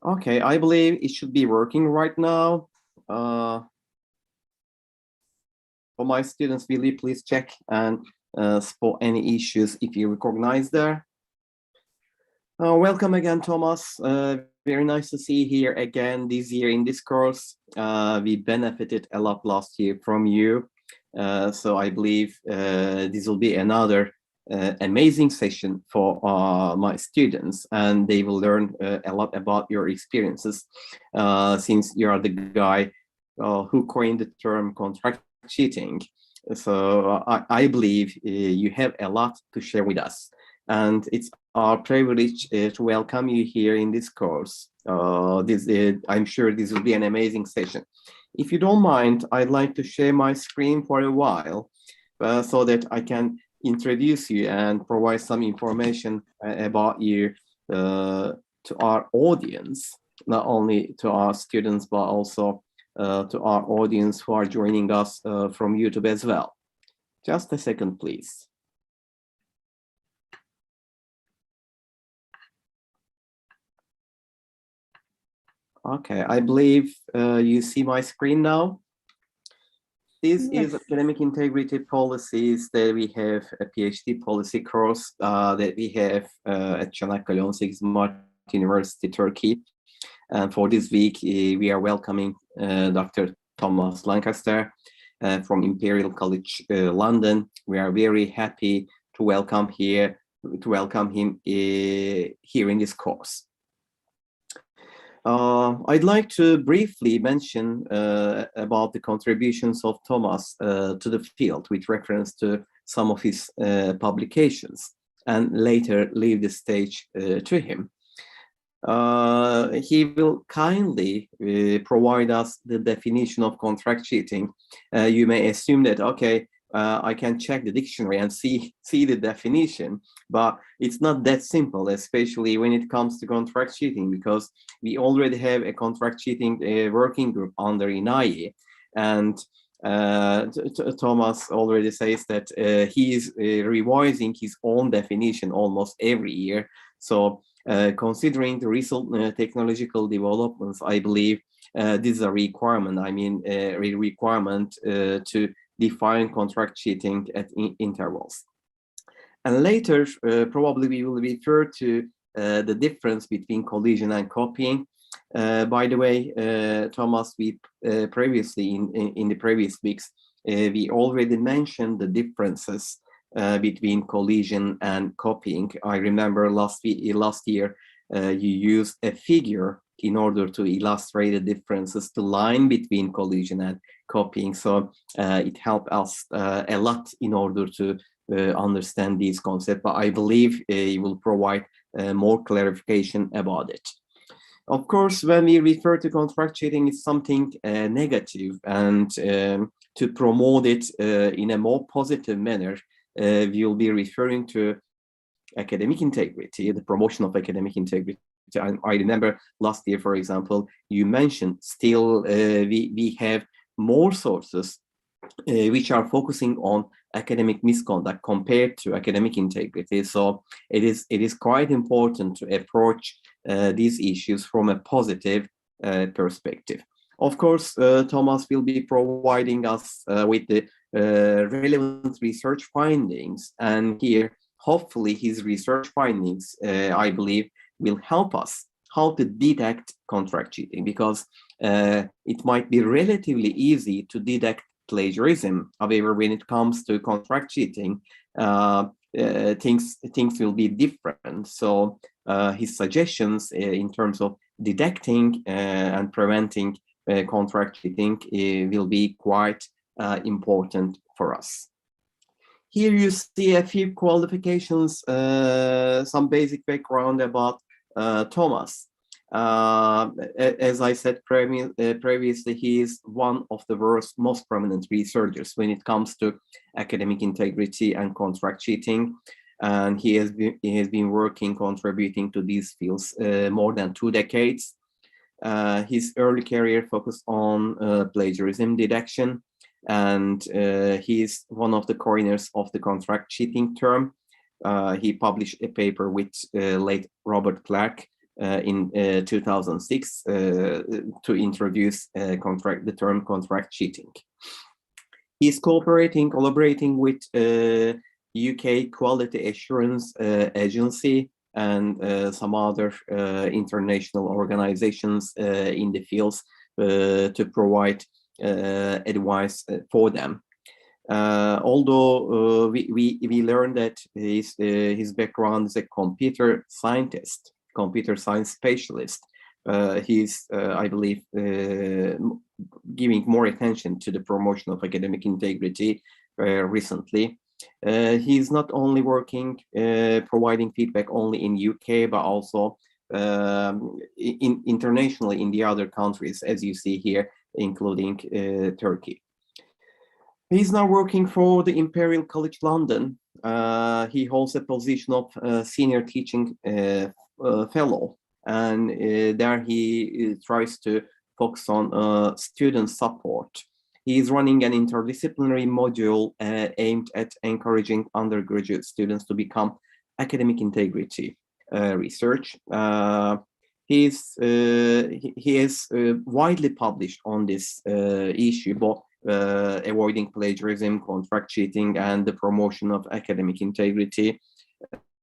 Okay, I believe it should be working right now. For my students, will you please check and spot any issues if you recognize there? Welcome again, Thomas. Very nice to see you here again this year in this course. We benefited a lot last year from you. So I believe this will be another amazing session for my students, and they will learn a lot about your experiences since you are the guy who coined the term contract cheating. So I believe you have a lot to share with us, and it's our privilege to welcome you here in this course. I'm sure this will be an amazing session. If you don't mind, I'd like to share my screen for a while so that I can introduce you and provide some information about you to our audience, not only to our students, but also to our audience who are joining us from YouTube as well. Just a second, please. Okay, I believe you see my screen now. This is academic integrity policies that we have a PhD policy course that we have at Çanakkale 18 Mart University, Turkey. And for this week, we are welcoming Dr. Thomas Lancaster from Imperial College London. We are very happy to welcome him here in this course. I'd like to briefly mention about the contributions of Thomas to the field with reference to some of his publications, and later leave the stage to him. He will kindly provide us the definition of contract cheating. You may assume that, okay, I can check the dictionary and see the definition, but it's not that simple, especially when it comes to contract cheating, because we already have a contract cheating working group under INAI, and Thomas already says that he is revising his own definition almost every year. So considering the recent technological developments, I believe this is a requirement. I mean, a requirement to define contract cheating at intervals. And later, probably we will refer to the difference between collusion and copying. By the way, Thomas, we previously in the previous weeks, we already mentioned the differences between collusion and copying. I remember last year you used a figure in order to illustrate the differences, the line between collusion and copying. So it helped us a lot in order to understand these concepts, but I believe it will provide more clarification about it. Of course, when we refer to contract cheating, it's something negative, and to promote it in a more positive manner, we will be referring to academic integrity, the promotion of academic integrity. I remember last year, for example, you mentioned still we have more sources which are focusing on academic misconduct compared to academic integrity. So it is quite important to approach these issues from a positive perspective. Of course, Thomas will be providing us with the relevant research findings, and here, hopefully, his research findings, I believe, will help us how to detect contract cheating, because it might be relatively easy to detect plagiarism. However, when it comes to contract cheating, things will be different. So his suggestions in terms of detecting and preventing contract cheating will be quite important for us. Here you see a few qualifications, some basic background about Thomas. As I said previously, he is one of the world's most prominent researchers when it comes to academic integrity and contract cheating. And he has been working, contributing to these fields more than 2 decades. His early career focused on plagiarism detection, and he is one of the coiners of the contract cheating term. He published a paper with late Robert Clark in 2006 to introduce the term contract cheating. He's collaborating with UK Quality Assurance Agency and some other international organizations in the fields to provide advice for them. Although we learned that his background is a computer science specialist, he's, I believe, giving more attention to the promotion of academic integrity recently. He's not only working, providing feedback only in UK, but also internationally in the other countries, as you see here, including Turkey. He's now working for the Imperial College London. He holds a position of senior teaching fellow, and there he tries to focus on student support. He is running an interdisciplinary module aimed at encouraging undergraduate students to become academic integrity research. He is widely published on this issue, both avoiding plagiarism, contract cheating, and the promotion of academic integrity.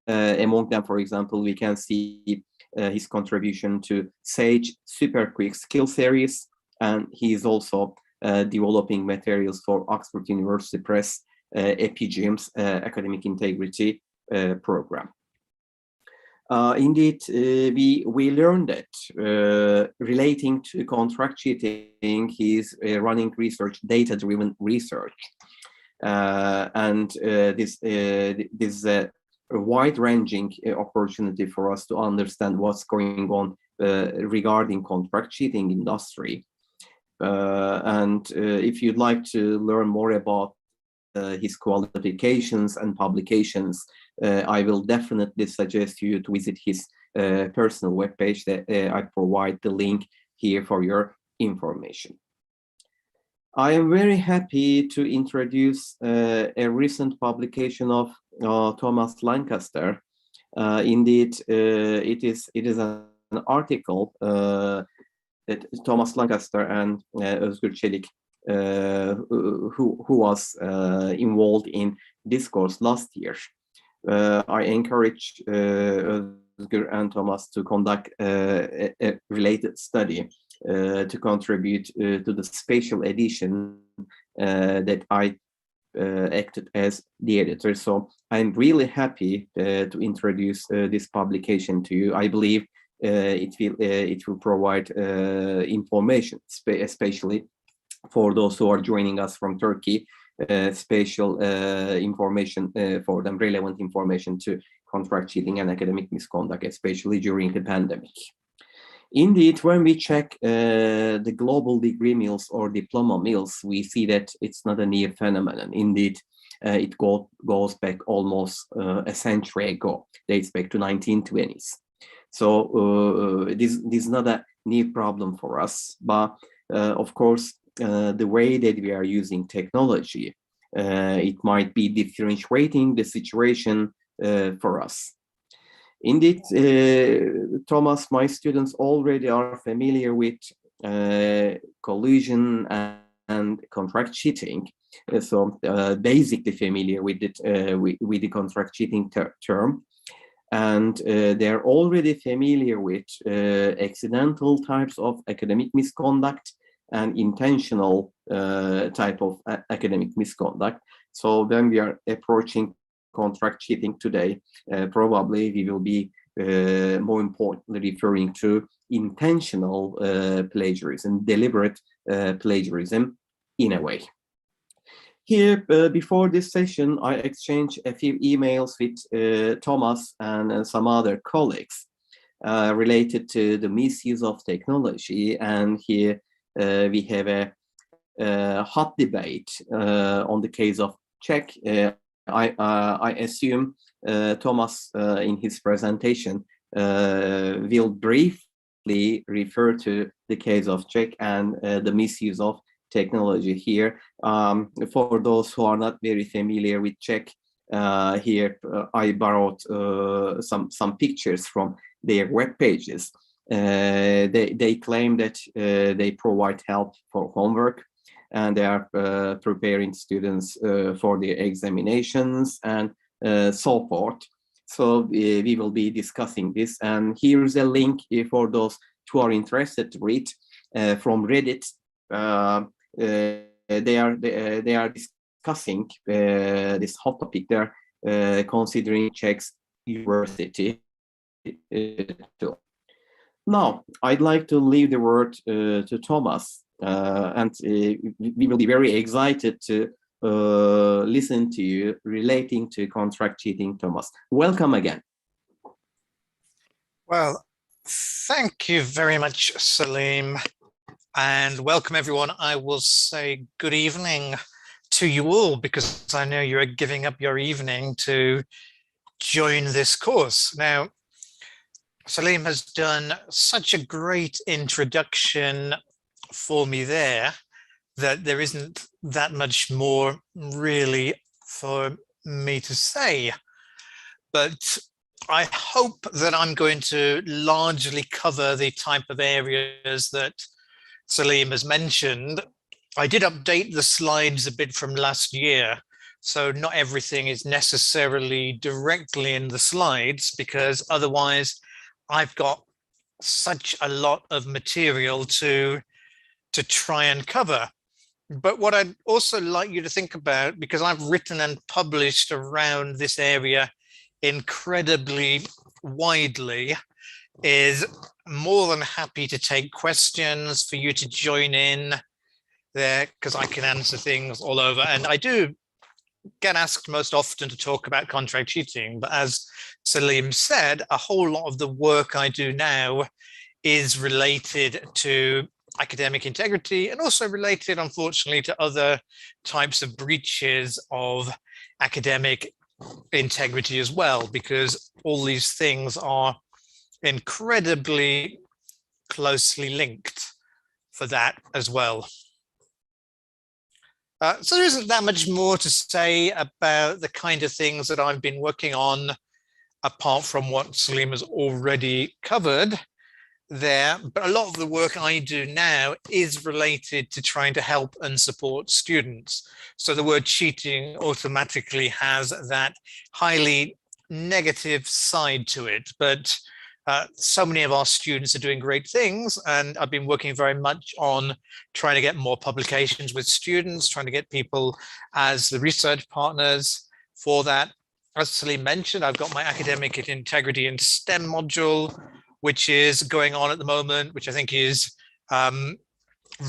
Among them, for example, we can see his contribution to SAGE Super Quick Skill Series, and he is also developing materials for Oxford University Press EpiGIM's academic integrity program. Indeed, we learned that relating to contract cheating, he's running research, data-driven research, and this is a wide-ranging opportunity for us to understand what's going on regarding contract cheating industry. And if you'd like to learn more about his qualifications and publications, I will definitely suggest you to visit his personal webpage. That I provide the link here for your information. I am very happy to introduce a recent publication of Thomas Lancaster. Indeed, it is an article that Thomas Lancaster and Özgür Çelik, who was involved in this course last year. I encourage Özgür and Thomas to conduct a related study to contribute to the special edition that I acted as the editor. So I'm really happy to introduce this publication to you. I believe it will provide information, especially for those who are joining us from Turkey, special information for them, relevant information to contract cheating and academic misconduct, especially during the pandemic. Indeed, when we check the global degree mills or diploma mills, we see that it's not a new phenomenon. Indeed, it goes back almost a century ago, dates back to 1920s. So this is not a new problem for us, but of course, the way that we are using technology, it might be differentiating the situation for us. Indeed, Thomas, my students already are familiar with collusion and contract cheating. So basically familiar with it, with the contract cheating term. And they're already familiar with accidental types of academic misconduct and intentional type of academic misconduct. So when we are approaching contract cheating today, probably we will be more importantly referring to intentional plagiarism, deliberate plagiarism in a way. Here, before this session, I exchanged a few emails with Thomas and some other colleagues related to the misuse of technology. And here we have a hot debate on the case of Czech. I assume Thomas, in his presentation, will briefly refer to the case of Czech and the misuse of technology here. For those who are not very familiar with Czech, here I borrowed some pictures from their web pages. They claim that they provide help for homework, and they are preparing students for the examinations and so forth. So we will be discussing this, and here's a link for those who are interested to read from Reddit. They are discussing this hot topic. They're considering Czech's university too. Now, I'd like to leave the word to Thomas, and we will be very excited to listen to you relating to contract cheating, Thomas. Welcome again. Well, thank you very much, Salim, and welcome everyone. I will say good evening to you all, because I know you're giving up your evening to join this course. Now, Salim has done such a great introduction for me there that there isn't that much more really for me to say. But I hope that I'm going to largely cover the type of areas that Salim has mentioned. I did update the slides a bit from last year, so not everything is necessarily directly in the slides, because otherwise I've got such a lot of material to try and cover. But what I'd also like you to think about, because I've written and published around this area incredibly widely, is more than happy to take questions for you to join in there, because I can answer things all over. And I do get asked most often to talk about contract cheating, but as Salim said, a whole lot of the work I do now is related to academic integrity, and also related, unfortunately, to other types of breaches of academic integrity as well, because all these things are incredibly closely linked for that as well. So there isn't that much more to say about the kind of things that I've been working on, apart from what Salim has already covered there. But a lot of the work I do now is related to trying to help and support students. So the word cheating automatically has that highly negative side to it. But so many of our students are doing great things, and I've been working very much on trying to get more publications with students, trying to get people as the research partners for that. As Salim mentioned, I've got my academic integrity in STEM module, which is going on at the moment, which I think is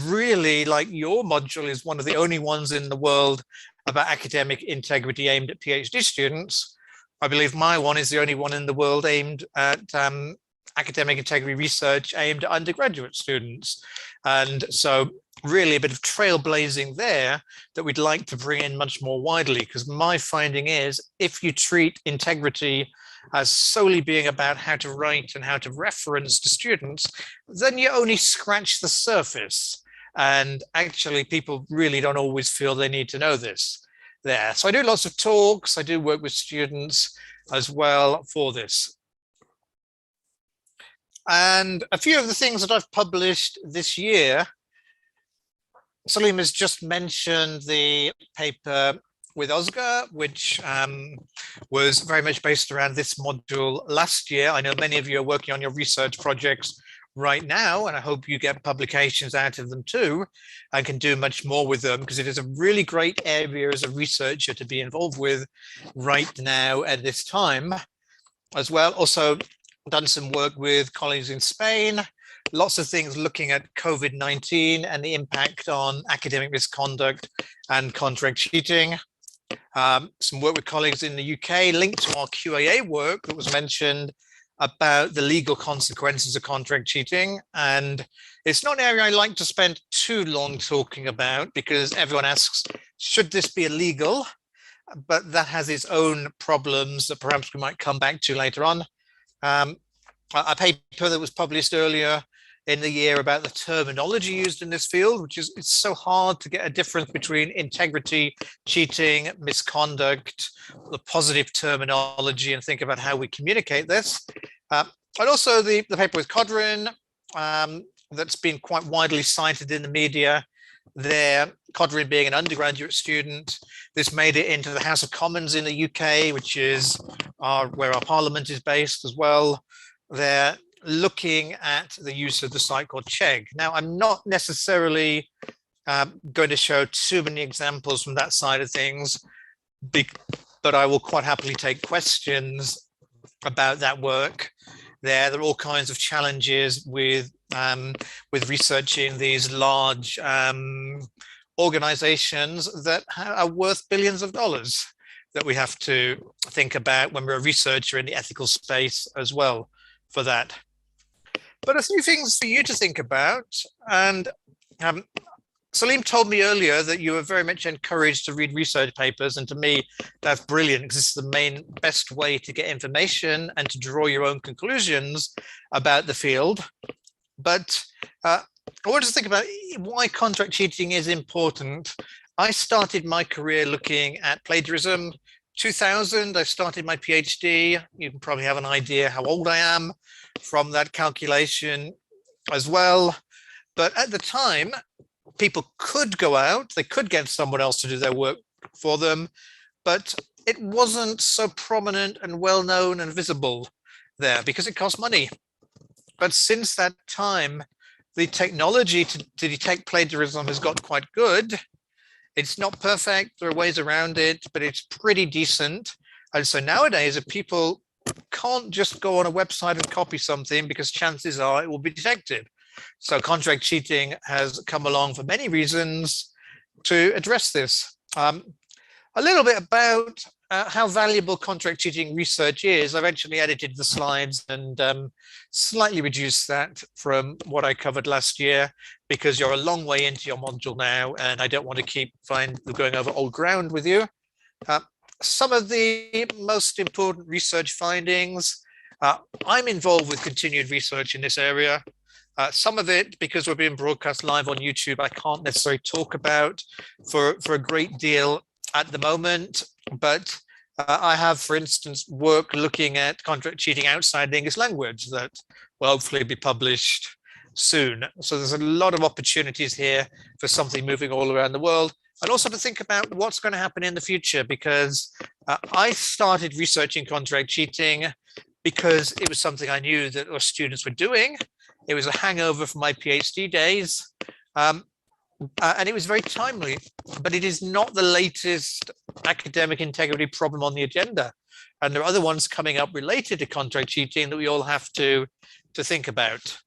really, like your module is one of the only ones in the world about academic integrity aimed at PhD students. I believe my one is the only one in the world aimed at academic integrity research aimed at undergraduate students. And so really a bit of trailblazing there that we'd like to bring in much more widely, because my finding is if you treat integrity as solely being about how to write and how to reference to students, then you only scratch the surface. And actually people really don't always feel they need to know this there. So I do lots of talks, I do work with students as well for this. And a few of the things that I've published this year, Salim has just mentioned the paper with Oscar, which was very much based around this module last year. I know many of you are working on your research projects right now, and I hope you get publications out of them too, and can do much more with them, because it is a really great area as a researcher to be involved with right now at this time as well. Also done some work with colleagues in Spain, lots of things looking at COVID-19 and the impact on academic misconduct and contract cheating. Some work with colleagues in the UK linked to our QAA work that was mentioned about the legal consequences of contract cheating. And it's not an area I like to spend too long talking about, because everyone asks, should this be illegal? But that has its own problems that perhaps we might come back to later on. A paper that was published earlier in the year about the terminology used in this field, which is, it's so hard to get a difference between integrity, cheating, misconduct, the positive terminology, and think about how we communicate this. and also the paper with Codrin, that's been quite widely cited in the media. There, Codrin being an undergraduate student, this made it into the House of Commons in the UK, which is where our parliament is based as well. They're looking at the use of the site called Chegg. Now, I'm not necessarily going to show too many examples from that side of things, but I will quite happily take questions about that work. There are all kinds of challenges with researching these large organizations that are worth billions of dollars that we have to think about when we're a researcher in the ethical space as well for that. But a few things for you to think about. And Salim told me earlier that you were very much encouraged to read research papers, and to me, that's brilliant because it's the best way to get information and to draw your own conclusions about the field. But I want to think about why contract cheating is important. I started my career looking at plagiarism. 2000, I started my PhD. You can probably have an idea how old I am from that calculation as well. But at the time, people could go out, they could get someone else to do their work for them, but it wasn't so prominent and well known and visible there because it cost money. But since that time, the technology to detect plagiarism has got quite good. It's not perfect, there are ways around it, but it's pretty decent. And so nowadays, if people can't just go on a website and copy something because chances are it will be detected. So contract cheating has come along for many reasons to address this. A little bit about how valuable contract cheating research is. I've actually edited the slides and slightly reduced that from what I covered last year because you're a long way into your module now and I don't want to keep going over old ground with you. Some of the most important research findings. I'm involved with continued research in this area. Some of it, because we're being broadcast live on YouTube, I can't necessarily talk about for a great deal at the moment, but I have, for instance, work looking at contract cheating outside the English language that will hopefully be published soon. So there's a lot of opportunities here for something moving all around the world, and also to think about what's going to happen in the future, because I started researching contract cheating because it was something I knew that our students were doing. It was a hangover from my PhD days, and it was very timely, but it is not the latest academic integrity problem on the agenda. And there are other ones coming up related to contract cheating that we all have to think about.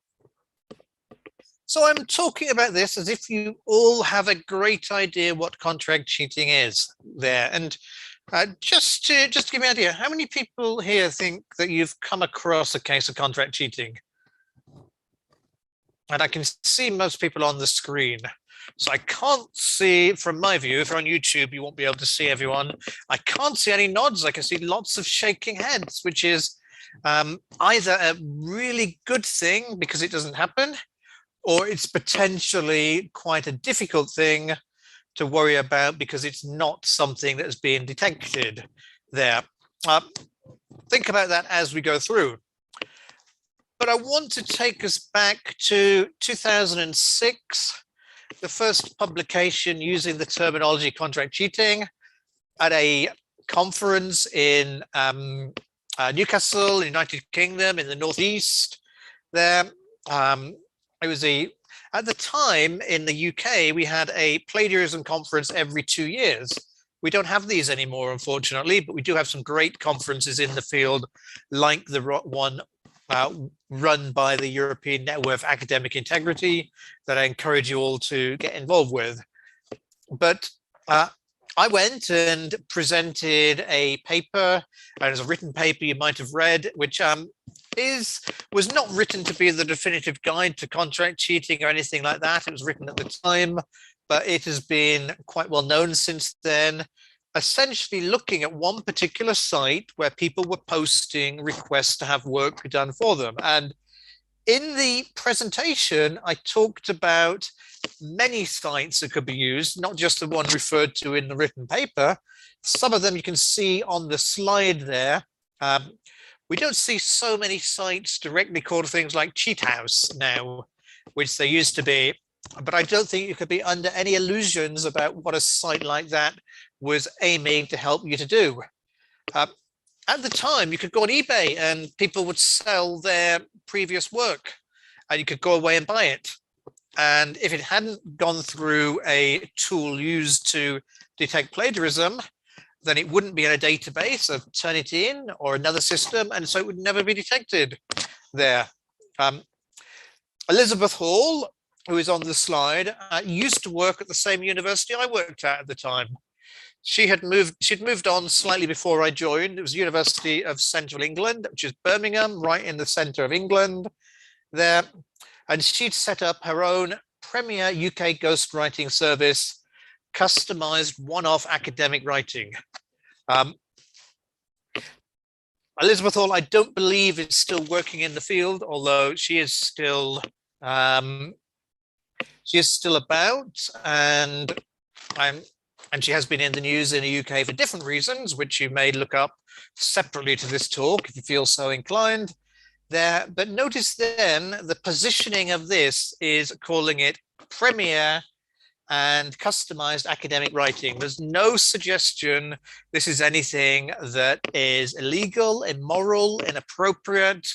So I'm talking about this as if you all have a great idea what contract cheating is there. And just to give me an idea, how many people here think that you've come across a case of contract cheating? And I can see most people on the screen. So I can't see, from my view, if you're on YouTube, you won't be able to see everyone. I can't see any nods. I can see lots of shaking heads, which is either a really good thing because it doesn't happen, or it's potentially quite a difficult thing to worry about because it's not something that is being detected there. Think about that as we go through. But I want to take us back to 2006, the first publication using the terminology contract cheating at a conference in Newcastle, United Kingdom, in the Northeast. There, it was at the time in the UK, we had a plagiarism conference every 2 years. We don't have these anymore, unfortunately, but we do have some great conferences in the field, like the one run by the European Network of Academic Integrity that I encourage you all to get involved with. But I went and presented a paper, and it was a written paper you might have read, which was not written to be the definitive guide to contract cheating or anything like that. It was written at the time, but it has been quite well known since then, essentially looking at one particular site where people were posting requests to have work done for them. And in the presentation, I talked about many sites that could be used, not just the one referred to in the written paper. Some of them you can see on the slide there. We don't see so many sites directly called things like Cheat House now, which they used to be. But I don't think you could be under any illusions about what a site like that was aiming to help you to do. At the time, you could go on eBay and people would sell their previous work and you could go away and buy it. And if it hadn't gone through a tool used to detect plagiarism, then it wouldn't be in a database of Turnitin or another system, and so it would never be detected there. Elizabeth Hall, who is on the slide, used to work at the same university I worked at the time. She'd moved on slightly before I joined. It was University of Central England, which is Birmingham, right in the center of England there. And she'd set up her own premier UK ghostwriting service, customized one-off academic writing. Elizabeth Hall, I don't believe is still working in the field, although she is still about, and she has been in the news in the UK for different reasons, which you may look up separately to this talk if you feel so inclined there. But notice then the positioning of this is calling it premier and customized academic writing. There's no suggestion this is anything that is illegal, immoral, inappropriate,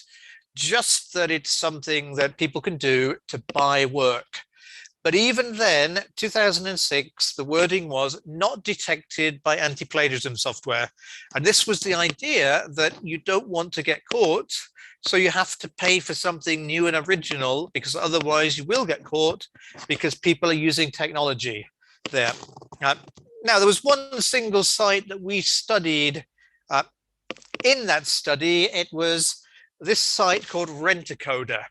just that it's something that people can do to buy work. But even then, 2006, the wording was not detected by anti-plagiarism software. And this was the idea that you don't want to get caught, so you have to pay for something new and original, because otherwise you will get caught because people are using technology there. Now, there was one single site that we studied. In that study, it was this site called Rent-A-Coder.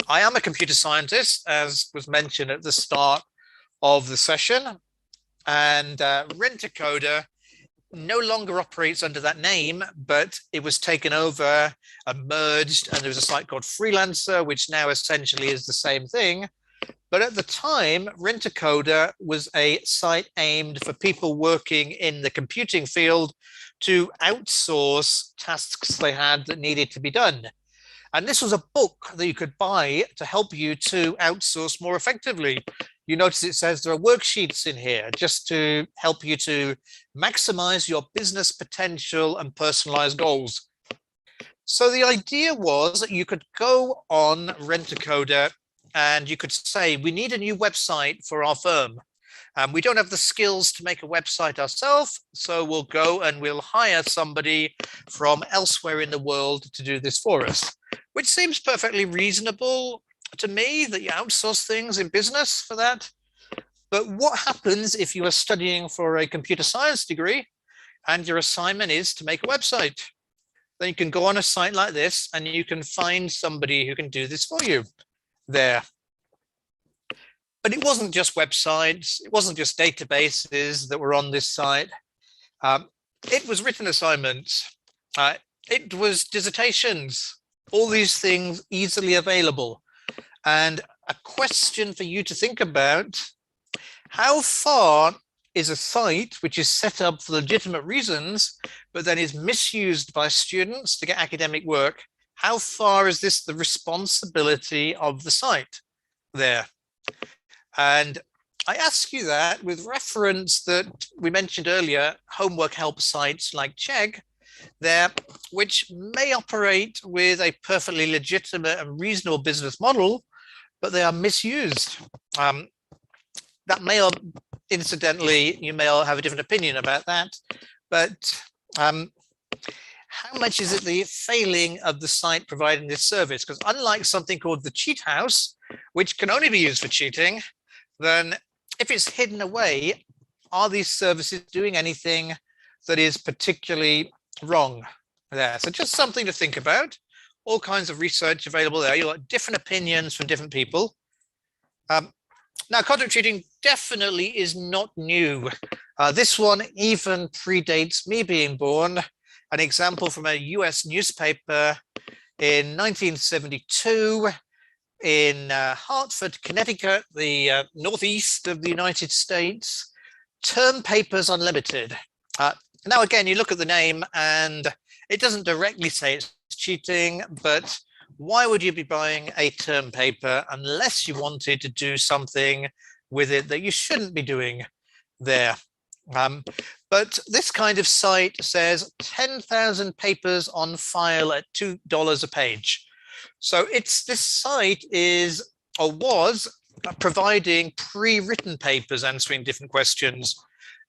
I am a computer scientist, as was mentioned at the start of the session, and Rent-A-Coder no longer operates under that name, but it was taken over and merged, and there was a site called Freelancer, which now essentially is the same thing. But at the time, Rent-A-Coder was a site aimed for people working in the computing field to outsource tasks they had that needed to be done. And this was a book that you could buy to help you to outsource more effectively. You notice it says there are worksheets in here just to help you to maximize your business potential and personalized goals. So the idea was that you could go on Rent-A-Coder and you could say, we need a new website for our firm. We don't have the skills to make a website ourselves, so we'll go and we'll hire somebody from elsewhere in the world to do this for us, which seems perfectly reasonable to me, that you outsource things in business for that. But what happens if you are studying for a computer science degree and your assignment is to make a website? Then you can go on a site like this and you can find somebody who can do this for you there. But it wasn't just websites, it wasn't just databases that were on this site. It was written assignments, it was dissertations, all these things easily available. And a question for you to think about: how far is a site which is set up for legitimate reasons, but then is misused by students to get academic work? How far is this the responsibility of the site there? And I ask you that with reference that we mentioned earlier, homework help sites like Chegg there, which may operate with a perfectly legitimate and reasonable business model, but they are misused. That may, incidentally, you may all have a different opinion about that, but how much is it the failing of the site providing this service? Because unlike something called the Cheat House, which can only be used for cheating, then if it's hidden away, are these services doing anything that is particularly wrong there? So just something to think about. All kinds of research available there. You've got different opinions from different people. Now, content cheating definitely is not new. This one even predates me being born. An example from a US newspaper in 1972 in Hartford, Connecticut, the northeast of the United States. Term Papers Unlimited. Now, again, you look at the name and It doesn't directly say it's cheating, but why would you be buying a term paper unless you wanted to do something with it that you shouldn't be doing there? But this kind of site says 10,000 papers on file at $2 a page. So this site is, or was, providing pre-written papers answering different questions,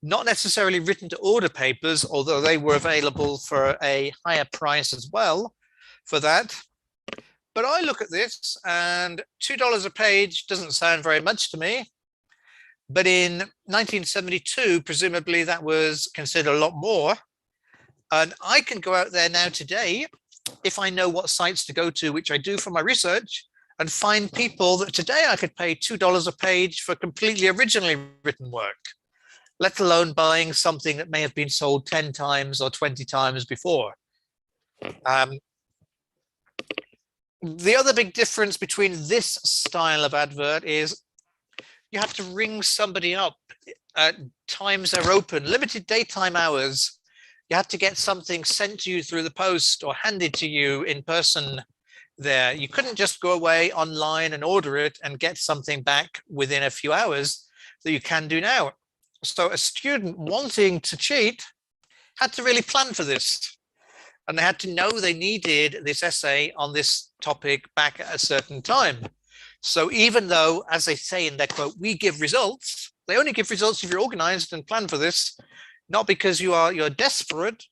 not necessarily written to order papers, although they were available for a higher price as well for that. But I look at this and $2 a page doesn't sound very much to me. But in 1972, presumably that was considered a lot more. And I can go out there now today, if I know what sites to go to, which I do for my research, and find people that today I could pay $2 a page for completely originally written work, let alone buying something that may have been sold 10 times or 20 times before. The other big difference between this style of advert is you have to ring somebody up at times they're open, limited daytime hours. You have to get something sent to you through the post or handed to you in person there. You couldn't just go away online and order it and get something back within a few hours that you can do now. So a student wanting to cheat had to really plan for this. And they had to know they needed this essay on this topic back at a certain time. So even though, as they say in their quote, we give results, they only give results if you're organized and plan for this, not because you're desperate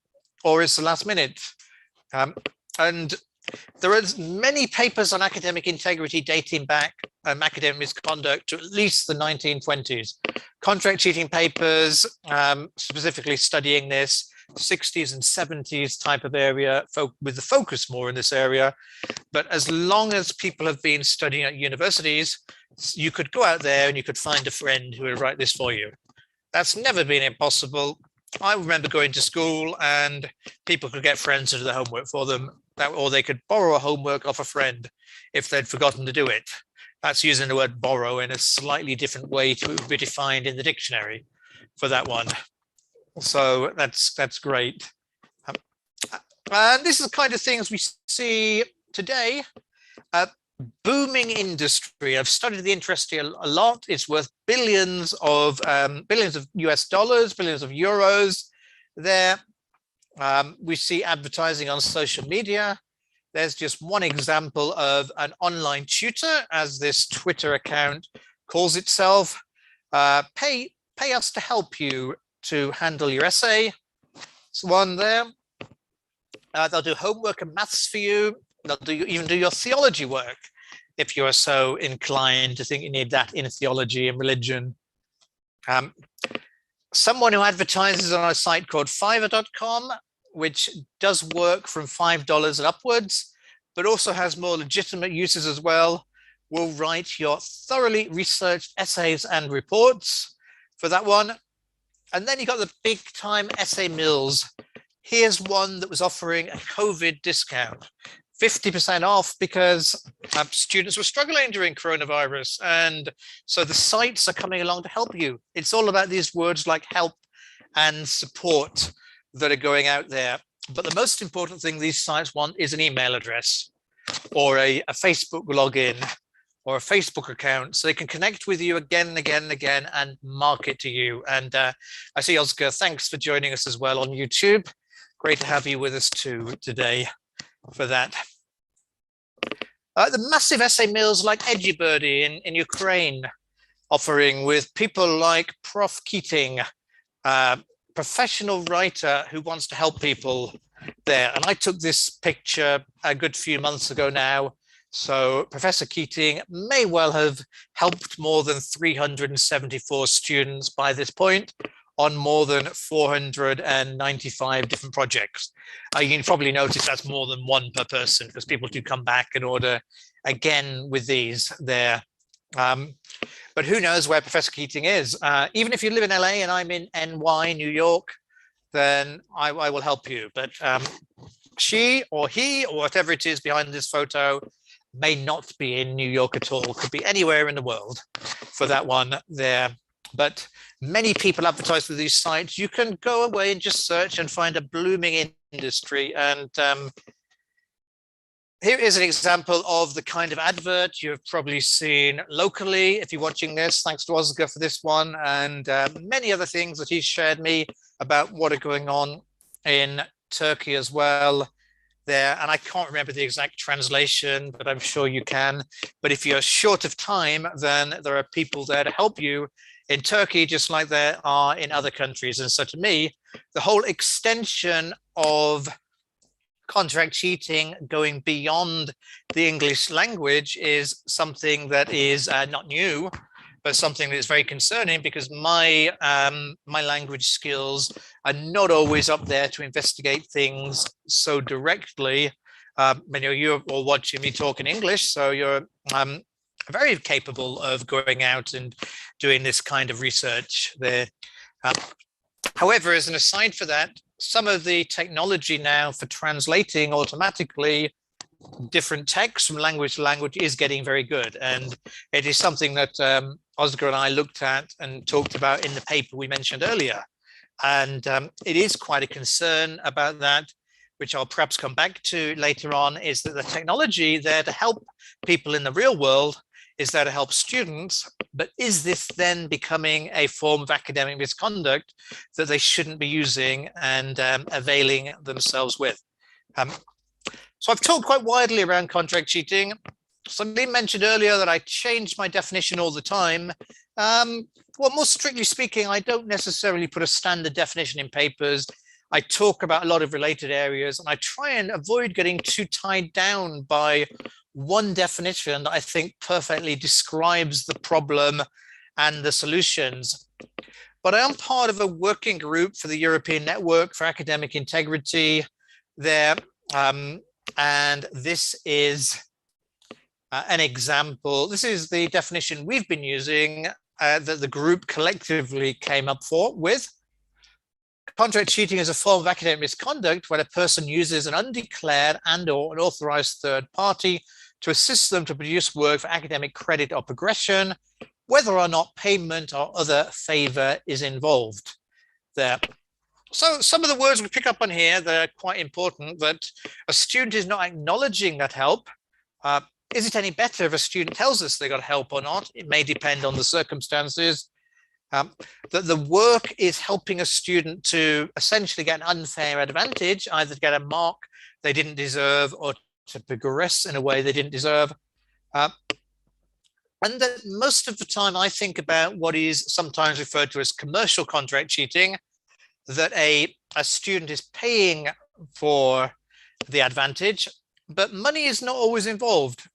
or it's the last minute. And there are many papers on academic integrity dating back academic misconduct to at least the 1920s. Contract cheating papers, specifically studying this, 60s and 70s type of area, with the focus more in this area. But as long as people have been studying at universities, you could go out there and you could find a friend who would write this for you. That's never been impossible. I remember going to school and people could get friends to do the homework for them, or they could borrow a homework off a friend if they'd forgotten to do it. That's using the word borrow in a slightly different way to be defined in the dictionary for that one. So that's great. And this is the kind of things we see today. Booming industry. I've studied the industry a lot. It's worth billions of US dollars, billions of euros there. We see advertising on social media. There's just one example of an online tutor, as this Twitter account calls itself. Pay us to help you to handle your essay. It's one there. They'll do homework and maths for you. They'll even do your theology work if you are so inclined to think you need that in theology and religion. Someone who advertises on a site called Fiverr.com, which does work from $5 and upwards, but also has more legitimate uses as well, will write your thoroughly researched essays and reports for that one. And then you got the big time essay mills. Here's one that was offering a COVID discount, 50% off, because students were struggling during coronavirus. And so the sites are coming along to help you. It's all about these words like help and support that are going out there. But the most important thing these sites want is an email address or a Facebook login or a Facebook account, so they can connect with you again and again and again and market to you. And I see Oscar, thanks for joining us as well on YouTube. Great to have you with us too today for that. The massive essay mills like EduBirdie in Ukraine, offering with people like Prof. Keating, professional writer who wants to help people there. And I took this picture a good few months ago now. So Professor Keating may well have helped more than 374 students by this point on more than 495 different projects. You can probably notice that's more than one per person, because people do come back and order again with these there. But who knows where Professor Keating is? Even if you live in LA and I'm in NY, New York, then I will help you. But she or he or whatever it is behind this photo may not be in New York at all, could be anywhere in the world for that one there. but many people advertise with these sites. You can go away and just search and find a blooming industry. And here is an example of the kind of advert you've probably seen locally. If you're watching this, thanks to Oscar for this one, and many other things that he's shared me about what are going on in Turkey as well there. And I can't remember the exact translation, but I'm sure you can. But if you're short of time, then there are people there to help you in Turkey, just like there are in other countries. And so to me, the whole extension of contract cheating going beyond the English language is something that is not new, but something that is very concerning, because my language skills are not always up there to investigate things so directly. You're all watching me talk in English, so you're very capable of going out and doing this kind of research there. However, as an aside for that, some of the technology now for translating automatically different texts from language to language is getting very good. And it is something that Oscar and I looked at and talked about in the paper we mentioned earlier. And it is quite a concern about that, which I'll perhaps come back to later on, is that the technology there to help people in the real world is there to help students, but is this then becoming a form of academic misconduct that they shouldn't be using and availing themselves with? So I've talked quite widely around contract cheating. Somebody mentioned earlier that I changed my definition all the time. Well, more strictly speaking, I don't necessarily put a standard definition in papers. I talk about a lot of related areas, and I try and avoid getting too tied down by one definition that I think perfectly describes the problem and the solutions. But I am part of a working group for the European Network for Academic Integrity there. And this is an example. This is the definition we've been using that the group collectively came up with. Contract cheating is a form of academic misconduct when a person uses an undeclared and/or an authorized third party to assist them to produce work for academic credit or progression, whether or not payment or other favor is involved there. So some of the words we pick up on here that are quite important, that a student is not acknowledging that help. Is it any better if a student tells us they got help or not? It may depend on the circumstances. That the work is helping a student to essentially get an unfair advantage, either to get a mark they didn't deserve or to progress in a way they didn't deserve. And that most of the time I think about what is sometimes referred to as commercial contract cheating, that a student is paying for the advantage, but money is not always involved.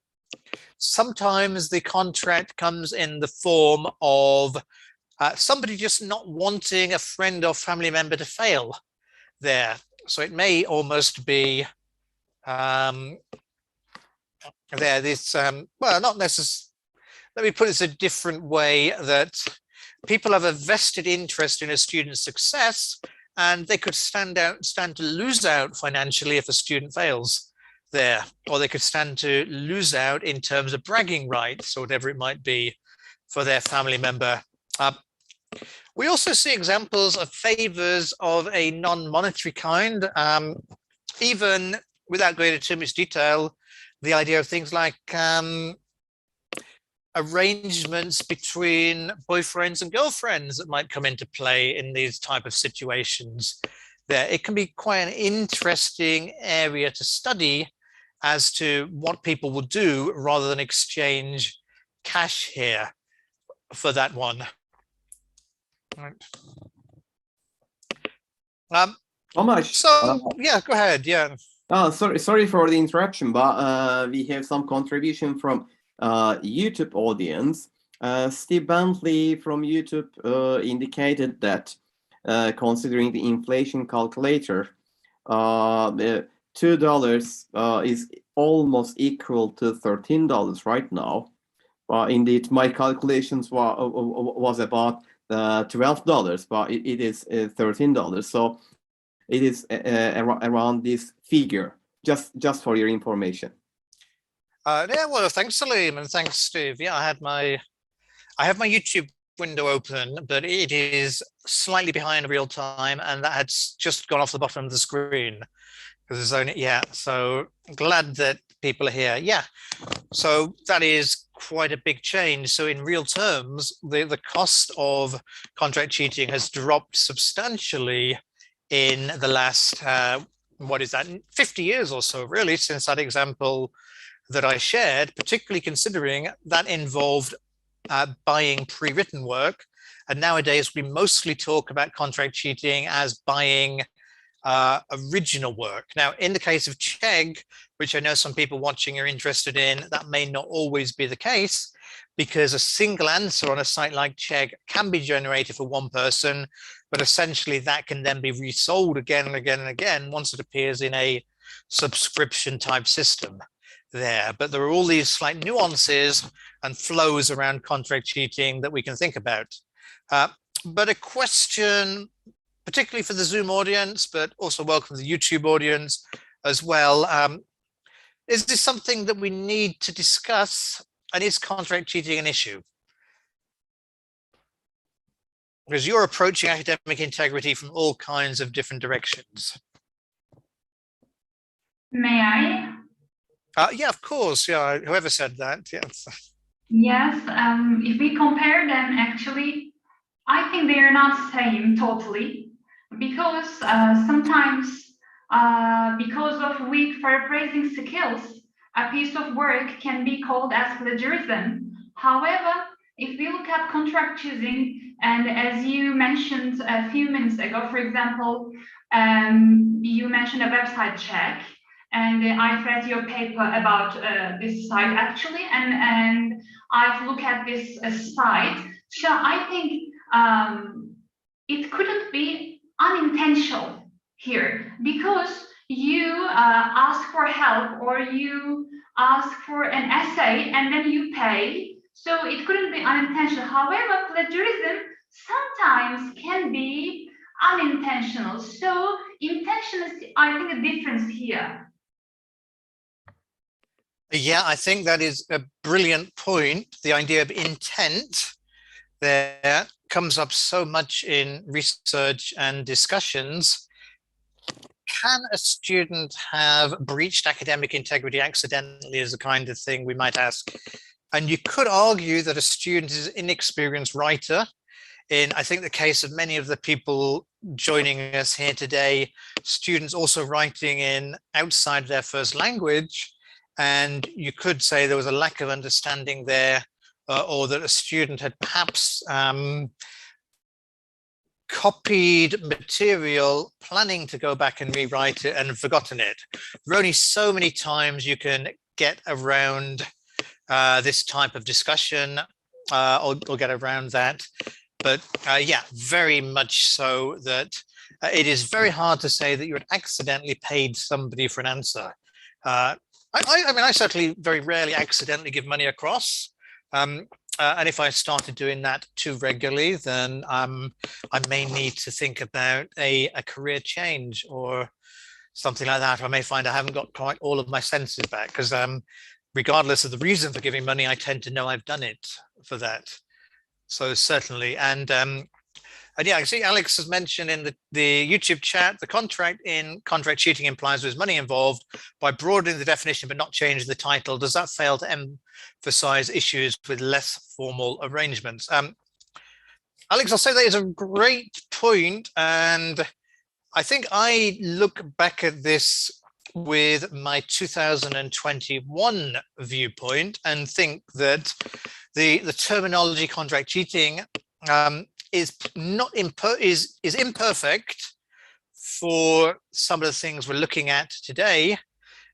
Sometimes the contract comes in the form of somebody just not wanting a friend or family member to fail there. So it may almost be well, not necessarily. Let me put it a different way, that people have a vested interest in a student's success, and they could stand to lose out financially if a student fails there, or they could stand to lose out in terms of bragging rights or whatever it might be for their family member. We also see examples of favors of a non-monetary kind, even without going into too much detail, the idea of things like arrangements between boyfriends and girlfriends that might come into play in these type of situations. There, it can be quite an interesting area to study as to what people will do rather than exchange cash here for that one. Right. How much? So yeah, go ahead. Yeah. Sorry for the interruption, but we have some contribution from YouTube audience. Steve Bentley from YouTube indicated that considering the inflation calculator, $2 is almost equal to $13 right now. Indeed, my calculations was about $12, but it is $13. So it is around this figure. Just for your information. Yeah, well, thanks, Salim, and thanks, Steve. Yeah, I have my YouTube window open, but it is slightly behind real time, and that had just gone off the bottom of the screen because there's only, yeah. So glad that people are here. Yeah. So that is quite a big change. So in real terms, the cost of contract cheating has dropped substantially in the last, what is that, 50 years or so, really, since that example that I shared, particularly considering that involved buying pre-written work. And nowadays, we mostly talk about contract cheating as buying original work. Now, in the case of Chegg, which I know some people watching are interested in, that may not always be the case, because a single answer on a site like Chegg can be generated for one person, but essentially that can then be resold again and again and again once it appears in a subscription type system there. But there are all these slight nuances and flows around contract cheating that we can think about. But a question, particularly for the Zoom audience, but also welcome to the YouTube audience as well. Is this something that we need to discuss? And is contract cheating an issue? Because you're approaching academic integrity from all kinds of different directions. May I? Yeah, of course. Yeah, whoever said that. Yes. Yes. If we compare them, actually, I think they are not same totally, because sometimes because of weak paraphrasing skills, a piece of work can be called as plagiarism. However, if we look at contract cheating, and as you mentioned a few minutes ago, for example, you mentioned a website check, and I've read your paper about this site actually, and I've looked at this site. So I think it couldn't be unintentional here, because you ask for help or you ask for an essay and then you pay. So it couldn't be unintentional. However, plagiarism sometimes can be unintentional. So intention is, I think, a difference here. Yeah, I think that is a brilliant point. The idea of intent there comes up so much in research and discussions. Can a student have breached academic integrity accidentally, is the kind of thing we might ask. And you could argue that a student is an inexperienced writer. In, I think, the case of many of the people joining us here today, students also writing in outside their first language. And you could say there was a lack of understanding there, or that a student had perhaps copied material, planning to go back and rewrite it and forgotten it. There are only so many times you can get around this type of discussion or get around that. But yeah, very much so that it is very hard to say that you had accidentally paid somebody for an answer. I mean, I certainly very rarely accidentally give money across. And if I started doing that too regularly, then I may need to think about a career change or something like that. I may find I haven't got quite all of my senses back, because regardless of the reason for giving money, I tend to know I've done it for that. So certainly, and yeah, I see Alex has mentioned in the YouTube chat, the contract cheating implies there's money involved. By broadening the definition but not changing the title, does that fail to emphasize issues with less formal arrangements? Alex, I'll say that is a great point, and I think I look back at this with my 2021 viewpoint and think that the terminology contract cheating is imperfect for some of the things we're looking at today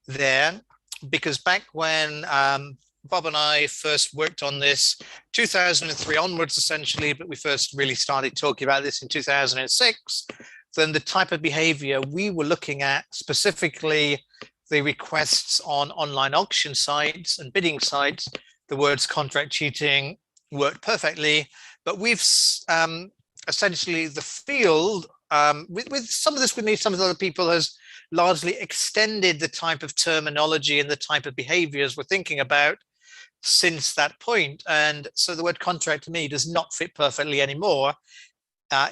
there, because back when Bob and I first worked on this, 2003 onwards essentially, but we first really started talking about this in 2006, then the type of behavior we were looking at, specifically the requests on online auction sites and bidding sites, the words contract cheating worked perfectly. But we've essentially the field, with some of this with me, some of the other people, has largely extended the type of terminology and the type of behaviors we're thinking about since that point. And so the word contract to me does not fit perfectly anymore,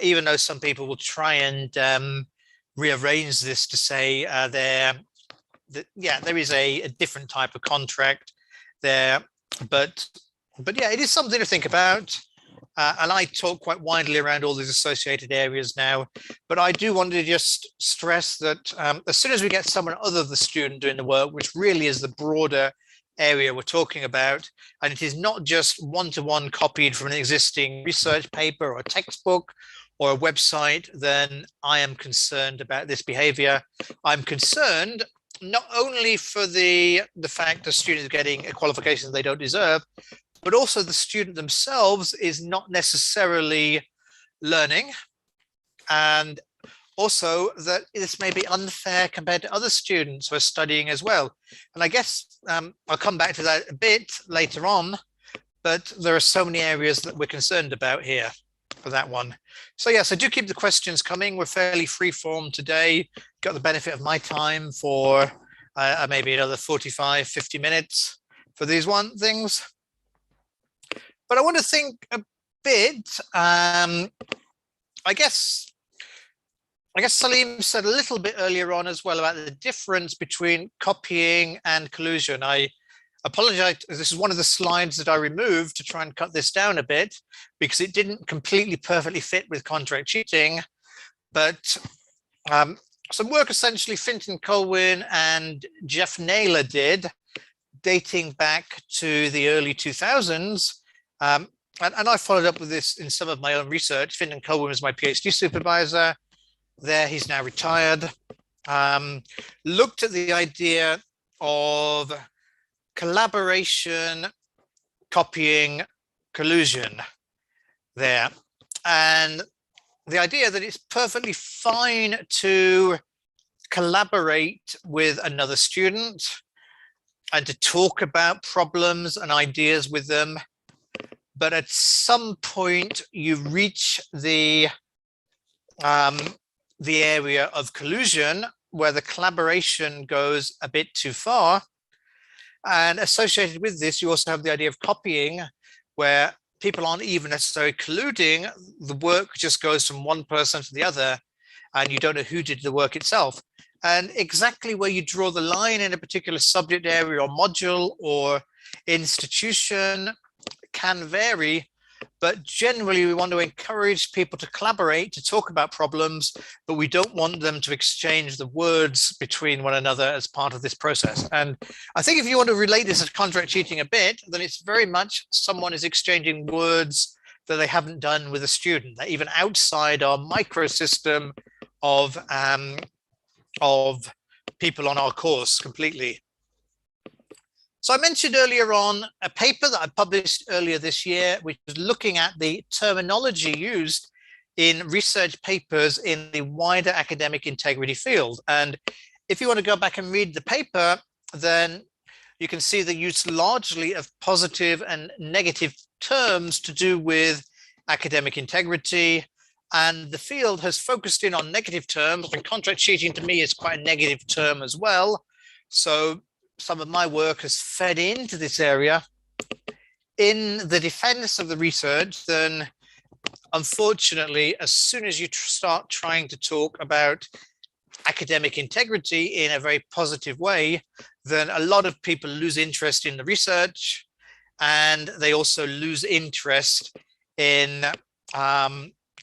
even though some people will try and rearrange this to say there is a different type of contract there. But yeah, it is something to think about. And I talk quite widely around all these associated areas now, but I do want to just stress that as soon as we get someone other than the student doing the work, which really is the broader area we're talking about, and it is not just one-to-one copied from an existing research paper or a textbook or a website, then I am concerned about this behavior. I'm concerned not only for the fact the student is getting a qualification they don't deserve, but also the student themselves is not necessarily learning, and also that this may be unfair compared to other students who are studying as well. And I guess I'll come back to that a bit later on, but there are so many areas that we're concerned about here for that one. So yeah, so do keep the questions coming. We're fairly free form today. Got the benefit of my time for maybe another 45, 50 minutes for these things. But I want to think a bit, I guess Salim said a little bit earlier on as well about the difference between copying and collusion. I apologize, this is one of the slides that I removed to try and cut this down a bit because it didn't completely perfectly fit with contract cheating. But some work essentially Fintan Colwyn and Jeff Naylor did, dating back to the early 2000s. And I followed up with this in some of my own research. Fintan Colwyn was my PhD supervisor. There, he's now retired. Looked at the idea of collaboration, copying, collusion there. And the idea that it's perfectly fine to collaborate with another student and to talk about problems and ideas with them. But at some point you reach the area of collusion where the collaboration goes a bit too far. And associated with this, you also have the idea of copying, where people aren't even necessarily colluding. The work just goes from one person to the other, and you don't know who did the work itself. And exactly where you draw the line in a particular subject area or module or institution can vary, but generally we want to encourage people to collaborate, to talk about problems, but we don't want them to exchange the words between one another as part of this process. And I think if you want to relate this to contract cheating a bit, then it's very much someone is exchanging words that they haven't done with a student. They're even outside our microsystem of people on our course completely. So I mentioned earlier on a paper that I published earlier this year, which was looking at the terminology used in research papers in the wider academic integrity field. And if you want to go back and read the paper, then you can see the use largely of positive and negative terms to do with academic integrity. And the field has focused in on negative terms, and contract cheating to me is quite a negative term as well. So some of my work has fed into this area. In the defense of the research, then unfortunately, as soon as you start trying to talk about academic integrity in a very positive way, then a lot of people lose interest in the research, and they also lose interest in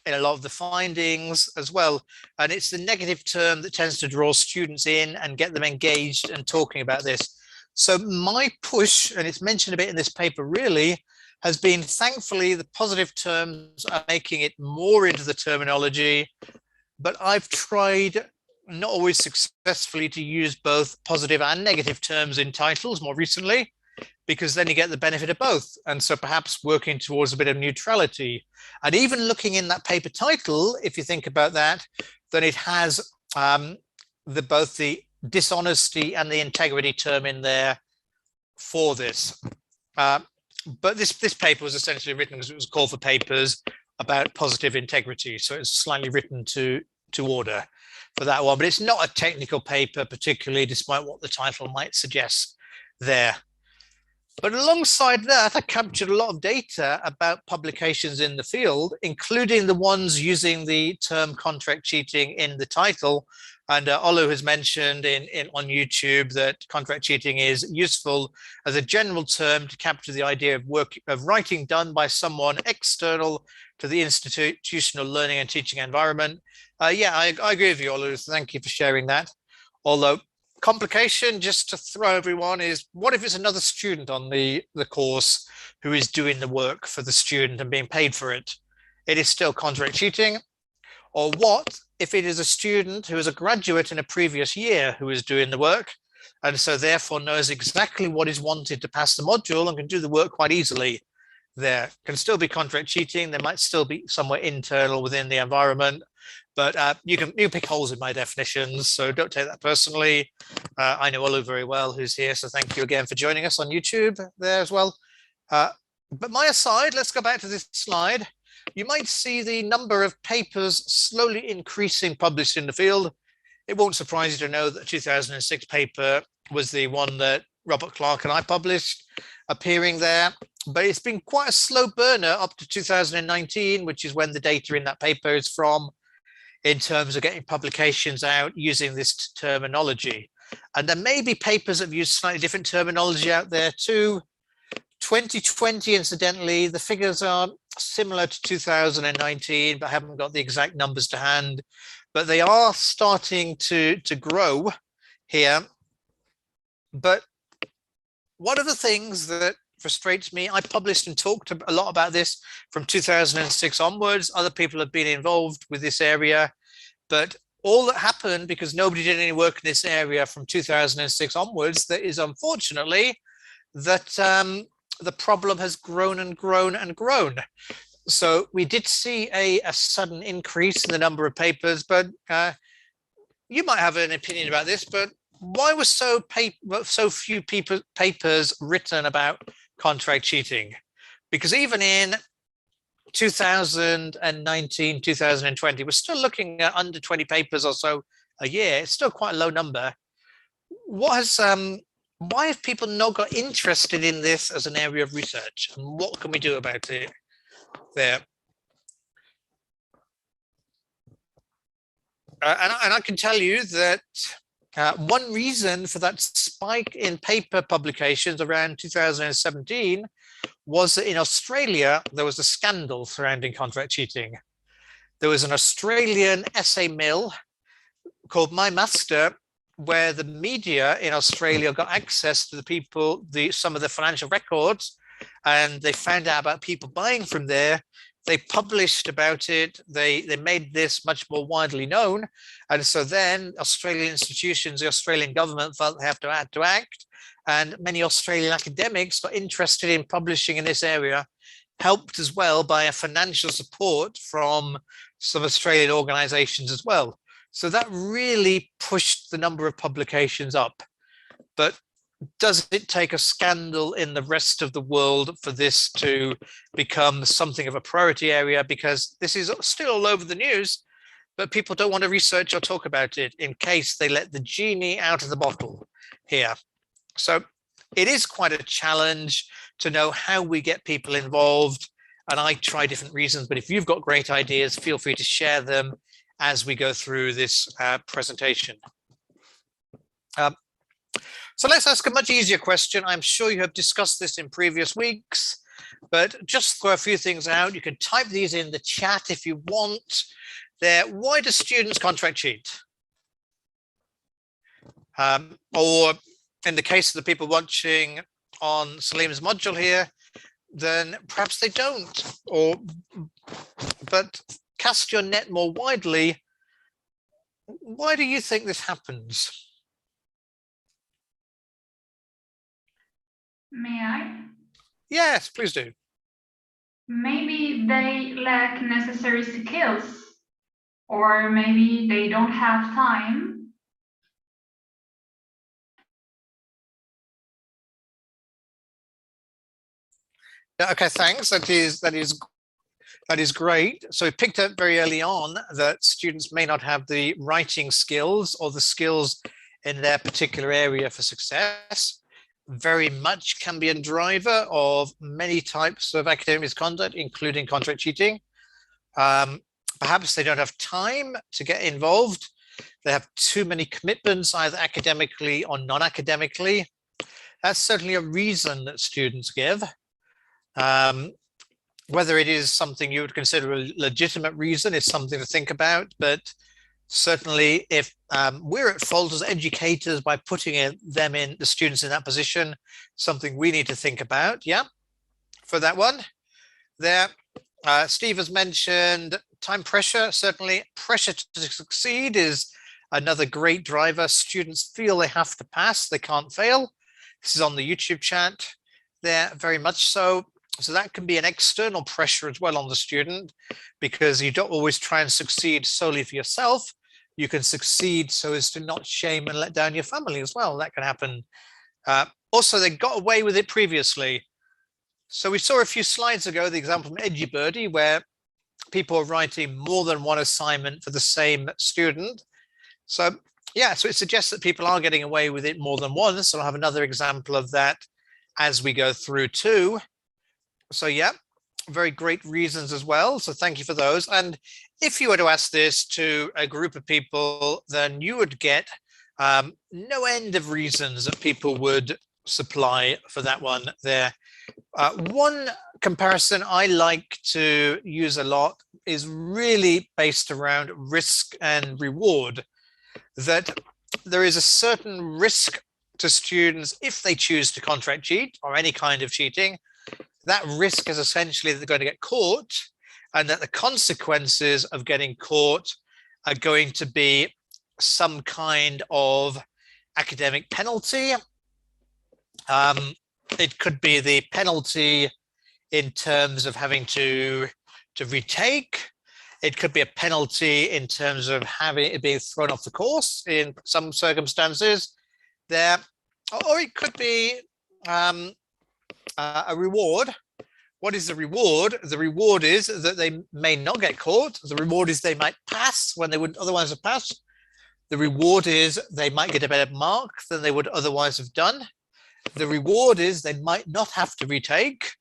a lot of the findings as well. And it's the negative term that tends to draw students in and get them engaged and talking about this. So my push, and it's mentioned a bit in this paper really, has been thankfully the positive terms are making it more into the terminology, but I've tried not always successfully to use both positive and negative terms in titles more recently, because then you get the benefit of both. And so perhaps working towards a bit of neutrality. And even looking in that paper title, if you think about that, then it has both the dishonesty and the integrity term in there for this. But this paper was essentially written because it was a call for papers about positive integrity. So it's slightly written to order for that one. But it's not a technical paper particularly, despite what the title might suggest there. But alongside that, I captured a lot of data about publications in the field, including the ones using the term contract cheating in the title. And Olu has mentioned on YouTube that contract cheating is useful as a general term to capture the idea of writing done by someone external to the institutional learning and teaching environment. Yeah, I agree with you, Olu. Thank you for sharing that. Although complication, just to throw everyone, is what if it's another student on the course who is doing the work for the student and being paid for it? It is still contract cheating. Or what if it is a student who is a graduate in a previous year who is doing the work and so therefore knows exactly what is wanted to pass the module and can do the work quite easily? There can still be contract cheating. There might still be somewhere internal within the environment, but you can pick holes in my definitions, so don't take that personally. I know Olu very well, who's here, so thank you again for joining us on YouTube there as well. But my aside, let's go back to this slide. You might see the number of papers slowly increasing published in the field. It won't surprise you to know that the 2006 paper was the one that Robert Clark and I published, appearing there. But it's been quite a slow burner up to 2019, which is when the data in that paper is from, in terms of getting publications out using this terminology. And there may be papers that use slightly different terminology out there too. 2020, incidentally, the figures are similar to 2019, but I haven't got the exact numbers to hand. But they are starting to grow here. But one of the things that frustrates me, I published and talked a lot about this from 2006 onwards. Other people have been involved with this area, but all that happened, because nobody did any work in this area from 2006 onwards, that is unfortunately that the problem has grown and grown and grown. So we did see a sudden increase in the number of papers, but you might have an opinion about this, but why were so few papers written about contract cheating? Because even in 2019, 2020, we're still looking at under 20 papers or so a year. It's still quite a low number. What has why have people not got interested in this as an area of research, and what can we do about it there? And I can tell you that one reason for that spike in paper publications around 2017 was that in Australia, there was a scandal surrounding contract cheating. There was an Australian essay mill called My Master, where the media in Australia got access to some of the financial records, and they found out about people buying from there. They published about it. They made this much more widely known. And so then Australian institutions, the Australian government felt they have to act. And many Australian academics got interested in publishing in this area, helped as well by a financial support from some Australian organizations as well. So that really pushed the number of publications up. But does it take a scandal in the rest of the world for this to become something of a priority area? Because this is still all over the news, but people don't want to research or talk about it in case they let the genie out of the bottle here. So it is quite a challenge to know how we get people involved. And I try different reasons, but if you've got great ideas, feel free to share them as we go through this presentation. So let's ask a much easier question. I'm sure you have discussed this in previous weeks, but just throw a few things out. You can type these in the chat if you want. There, why do students contract cheat? Or in the case of the people watching on Salim's module here, then perhaps they don't. But cast your net more widely. Why do you think this happens? May I? Yes, please do. Maybe they lack necessary skills, or maybe they don't have time. Okay, thanks. That is great. So we picked up very early on that students may not have the writing skills or the skills in their particular area for success. very much can be a driver of many types of academic misconduct, including contract cheating. Perhaps they don't have time to get involved. They have too many commitments, either academically or non-academically. That's certainly a reason that students give. Whether it is something you would consider a legitimate reason is something to think about, but certainly if we're at fault as educators by putting the students in that position, something we need to think about. Yeah, for that one there. Steve has mentioned time pressure. Certainly pressure to succeed is another great driver. Students feel they have to pass, they can't fail. This is on the YouTube chat there, very much so. So that can be an external pressure as well on the student, because you don't always try and succeed solely for yourself. You can succeed so as to not shame and let down your family as well. That can happen. Also, they got away with it previously. So we saw a few slides ago, the example from Edgy Birdie, where people are writing more than one assignment for the same student. So yeah, so it suggests that people are getting away with it more than once. So I'll have another example of that as we go through too. So yeah, very great reasons as well. So thank you for those. And if you were to ask this to a group of people, then you would get no end of reasons that people would supply for that one there. One comparison I like to use a lot is really based around risk and reward, that there is a certain risk to students if they choose to contract cheat or any kind of cheating. That risk is essentially that they're going to get caught, and that the consequences of getting caught are going to be some kind of academic penalty. It could be the penalty in terms of having to retake. It could be a penalty in terms of having it being thrown off the course in some circumstances there, or it could be a reward. What is the reward? The reward is that they may not get caught. The reward is they might pass when they wouldn't otherwise have passed. The reward is they might get a better mark than they would otherwise have done. The reward is they might not have to retake,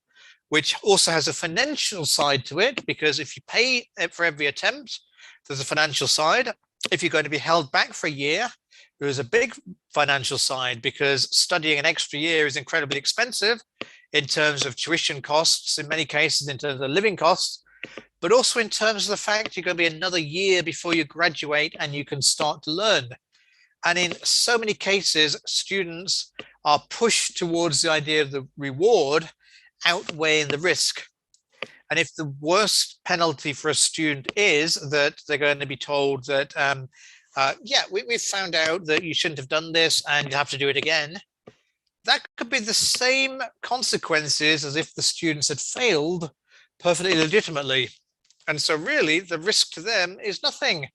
which also has a financial side to it, because if you pay for every attempt, there's a financial side. If you're going to be held back for a year, there is a big financial side, because studying an extra year is incredibly expensive in terms of tuition costs, in many cases in terms of living costs, but also in terms of the fact you're going to be another year before you graduate and you can start to learn. And in so many cases, students are pushed towards the idea of the reward outweighing the risk. And if the worst penalty for a student is that they're going to be told that, yeah, we've found out that you shouldn't have done this and you have to do it again, that could be the same consequences as if the students had failed perfectly legitimately. And so really the risk to them is nothing,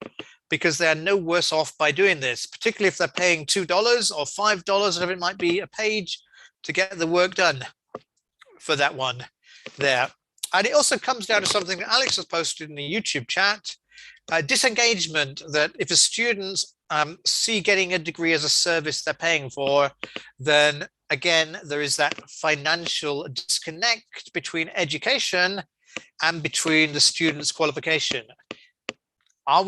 because they are no worse off by doing this, particularly if they're paying $2 or $5, whatever it might be, a page to get the work done for that one there. And it also comes down to something that Alex has posted in the YouTube chat, disengagement, that if a student see getting a degree as a service they're paying for, then again, there is that financial disconnect between education and between the student's qualification. Are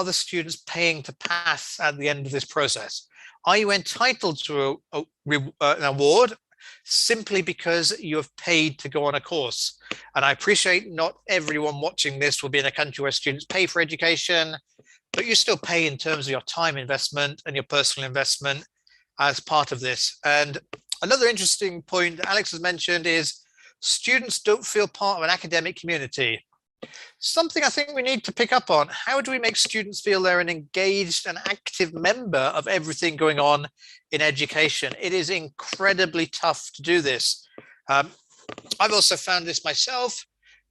the students paying to pass at the end of this process? Are you entitled to an award simply because you have paid to go on a course? And I appreciate not everyone watching this will be in a country where students pay for education, but you still pay in terms of your time investment and your personal investment as part of this. And another interesting point that Alex has mentioned is students don't feel part of an academic community. Something I think we need to pick up on. How do we make students feel they're an engaged and active member of everything going on in education? It is incredibly tough to do this. I've also found this myself.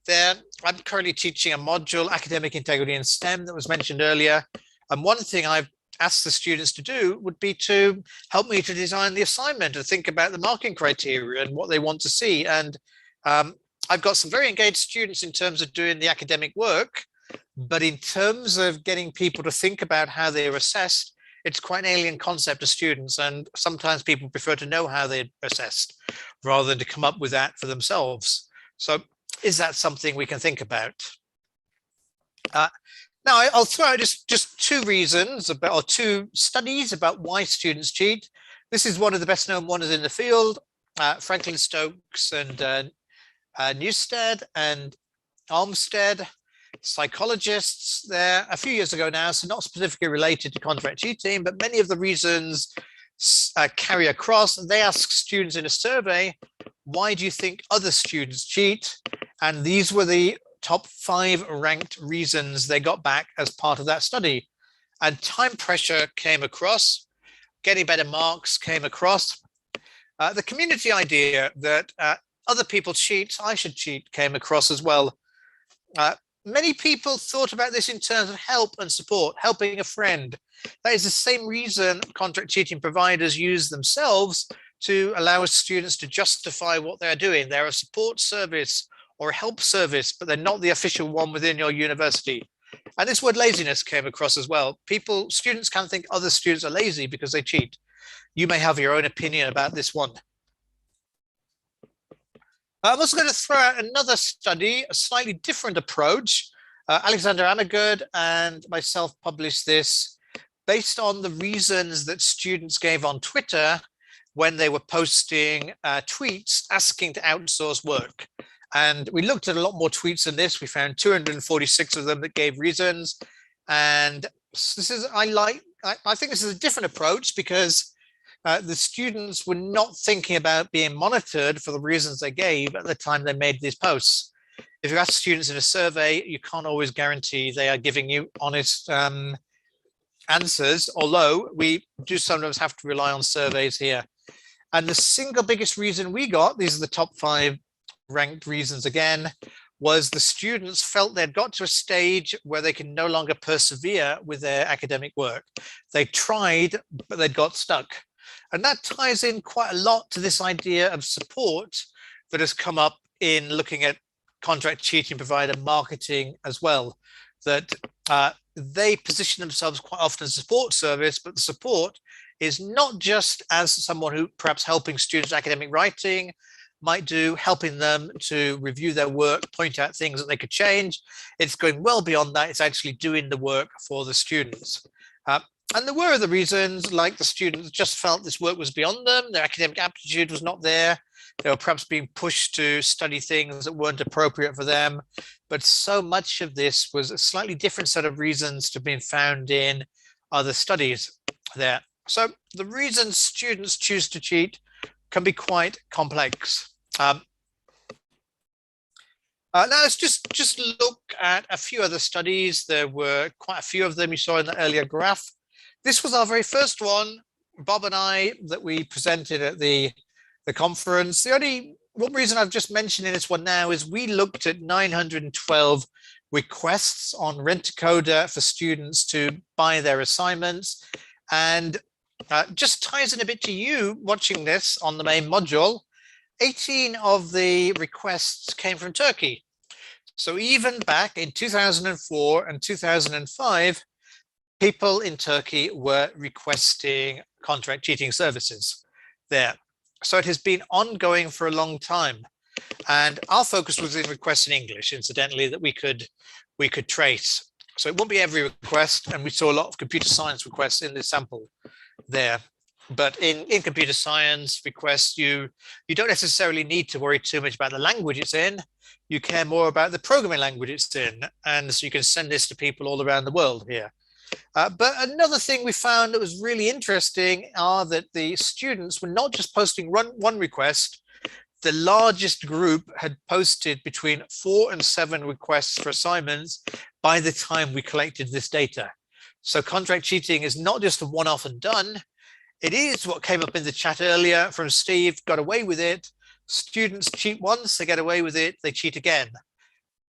I'm currently teaching a module, Academic Integrity in STEM, that was mentioned earlier. And one thing I've asked the students to do would be to help me to design the assignment and think about the marking criteria and what they want to see. And I've got some very engaged students in terms of doing the academic work, but in terms of getting people to think about how they are assessed, it's quite an alien concept to students, and sometimes people prefer to know how they're assessed rather than to come up with that for themselves. So is that something we can think about? Now, I'll throw out just two reasons about, or two studies about why students cheat. This is one of the best known ones in the field, Franklin Stokes and Newstead and Olmsted, psychologists there a few years ago now, so not specifically related to contract cheating, but many of the reasons carry across. They ask students in a survey, why do you think other students cheat? And these were the top 5 ranked reasons they got back as part of that study. And time pressure came across, getting better marks came across. The community idea that other people cheat, I should cheat, came across as well. Many people thought about this in terms of help and support, helping a friend. That is the same reason contract cheating providers use themselves to allow students to justify what they're doing. They're a support service or a help service, but they're not the official one within your university. And this word laziness came across as well. Students can think other students are lazy because they cheat. You may have your own opinion about this one. I'm also going to throw out another study, a slightly different approach. Alexander Amagud and myself published this based on the reasons that students gave on Twitter when they were posting tweets asking to outsource work. And we looked at a lot more tweets than this. We found 246 of them that gave reasons. And this is, I think this is a different approach because the students were not thinking about being monitored for the reasons they gave at the time they made these posts. If you ask students in a survey, you can't always guarantee they are giving you honest answers, although we do sometimes have to rely on surveys here. And the single biggest reason we got, these are the top 5 ranked reasons again, was the students felt they'd got to a stage where they can no longer persevere with their academic work. They tried, but they'd got stuck. And that ties in quite a lot to this idea of support that has come up in looking at contract cheating provider marketing as well, that they position themselves quite often as a support service, but the support is not just as someone who perhaps helping students academic writing might do, helping them to review their work, point out things that they could change. It's going well beyond that. It's actually doing the work for the students. And there were other reasons, like the students just felt this work was beyond them, their academic aptitude was not there, they were perhaps being pushed to study things that weren't appropriate for them. But so much of this was a slightly different set of reasons to being found in other studies there. So the reasons students choose to cheat can be quite complex. Now let's just look at a few other studies. There were quite a few of them you saw in the earlier graph. This was our very first one, Bob and I, that we presented at the conference. The only one reason I've just mentioned in this one now is we looked at 912 requests on Rent-A-Coder for students to buy their assignments. And just ties in a bit to you watching this on the main module. 18 of the requests came from Turkey. So even back in 2004 and 2005, people in Turkey were requesting contract cheating services there. So it has been ongoing for a long time. And our focus was in requests in English, incidentally, that we could trace. So it won't be every request, and we saw a lot of computer science requests in this sample there. But in computer science requests, you don't necessarily need to worry too much about the language it's in. You care more about the programming language it's in. And so you can send this to people all around the world here. But another thing we found that was really interesting are that the students were not just posting one request. The largest group had posted between 4 and 7 requests for assignments by the time we collected this data. So contract cheating is not just a one-off and done. It is what came up in the chat earlier from Steve, got away with it. Students cheat once, they get away with it, they cheat again.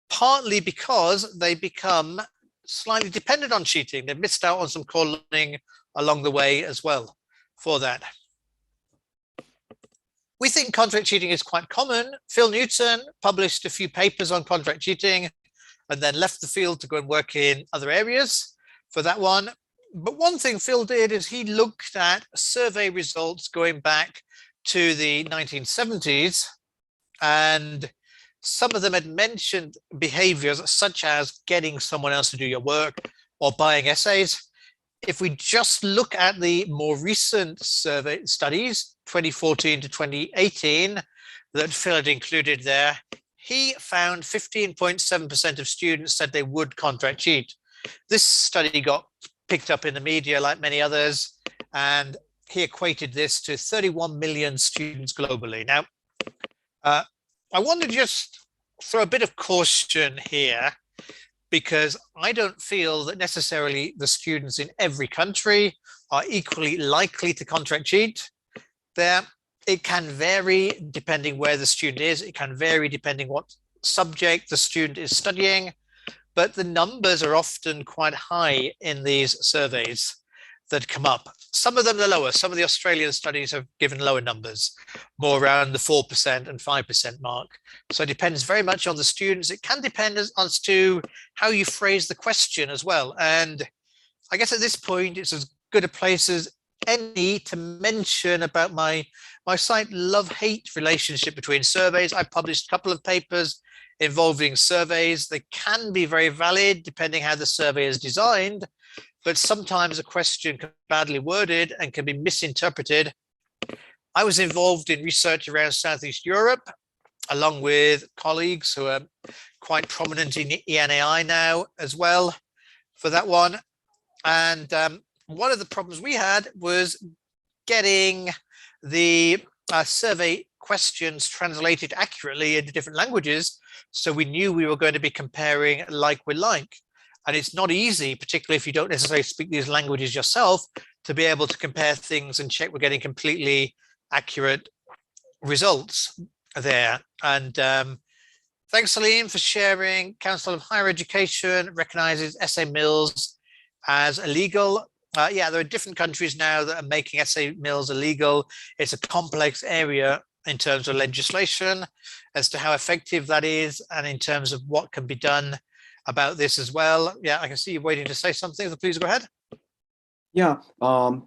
Partly because they become slightly dependent on cheating. They've missed out on some core learning along the way as well for that. We think contract cheating is quite common. Phil Newton published a few papers on contract cheating and then left the field to go and work in other areas for that one. But one thing Phil did is he looked at survey results going back to the 1970s, and some of them had mentioned behaviors such as getting someone else to do your work or buying essays. If we just look at the more recent survey studies, 2014 to 2018, that Phil had included there, he found 15.7% of students said they would contract cheat. This study got picked up in the media like many others, and he equated this to 31 million students globally. Now, I want to just throw a bit of caution here, because I don't feel that necessarily the students in every country are equally likely to contract cheat. It can vary depending where the student is. It can vary depending what subject the student is studying, but the numbers are often quite high in these surveys that come up. Some of them are lower. Some of the Australian studies have given lower numbers, more around the 4% and 5% mark. So it depends very much on the students. It can depend as to how you phrase the question as well. And I guess at this point, it's as good a place as any to mention about my site love-hate relationship between surveys. I published a couple of papers involving surveys. They can be very valid depending how the survey is designed, but sometimes a question can be badly worded and can be misinterpreted. I was involved in research around Southeast Europe, along with colleagues who are quite prominent in ENAI now as well for that one. And one of the problems we had was getting the survey questions translated accurately into different languages, so we knew we were going to be comparing like with like. And it's not easy, particularly if you don't necessarily speak these languages yourself, to be able to compare things and check we're getting completely accurate results there. And thanks, Salim, for sharing. Council of Higher Education recognizes essay mills as illegal. Yeah, there are different countries now that are making essay mills illegal. It's a complex area in terms of legislation as to how effective that is, and in terms of what can be done about this as well. Yeah, I can see you waiting to say something, so please go ahead. Yeah,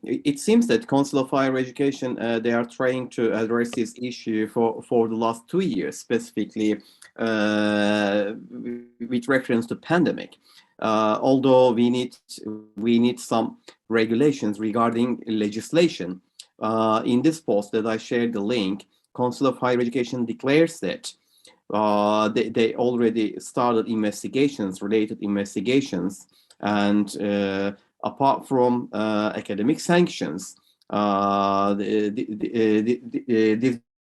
it seems that Council of Higher Education, they are trying to address this issue for the last 2 years, specifically with reference to pandemic. Although we need some regulations regarding legislation. In this post that I shared the link, Council of Higher Education declares that they already started related investigations, and apart from academic sanctions, this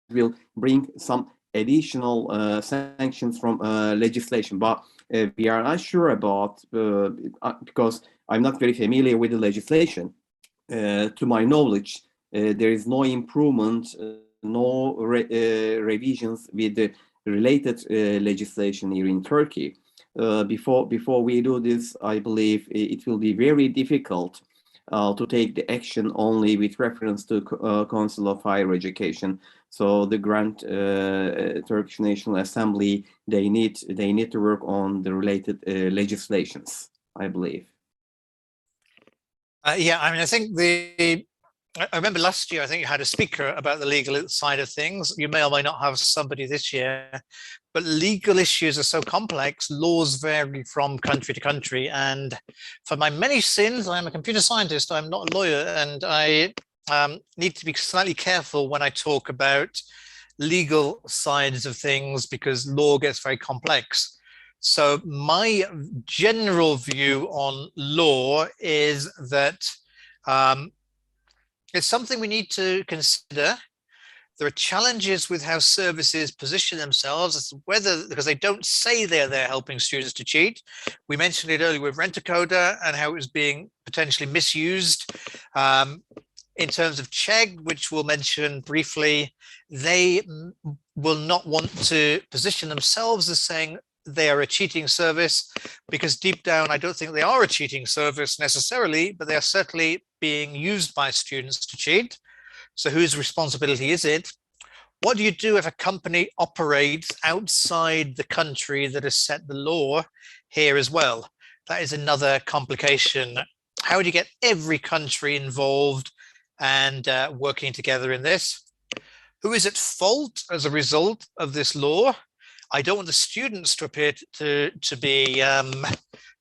will bring some additional sanctions from legislation, but we are not sure about, because I'm not very familiar with the legislation. To my knowledge, there is no improvement, no revisions with the related legislation here in Turkey. Before we do this, I believe it will be very difficult to take the action only with reference to Council of Higher Education. So the Grand Turkish National Assembly, they need to work on the related legislations, I believe. Yeah, I mean, I think I remember last year, I think you had a speaker about the legal side of things. You may or may not have somebody this year, but legal issues are so complex. Laws vary from country to country. And for my many sins, I'm a computer scientist. I'm not a lawyer. And I need to be slightly careful when I talk about legal sides of things, because law gets very complex. So my general view on law is that it's something we need to consider. There are challenges with how services position themselves, as whether, because they don't say they're there helping students to cheat. We mentioned it earlier with Rent-A-Coda and how it was being potentially misused. In terms of Chegg, which we'll mention briefly, they will not want to position themselves as saying they are a cheating service, because deep down, I don't think they are a cheating service necessarily, but they are certainly being used by students to cheat. So whose responsibility is it? What do you do if a company operates outside the country that has set the law here as well? That is another complication How do you get every country involved and working together in this? Who is at fault as a result of this law? I don't want the students to appear to be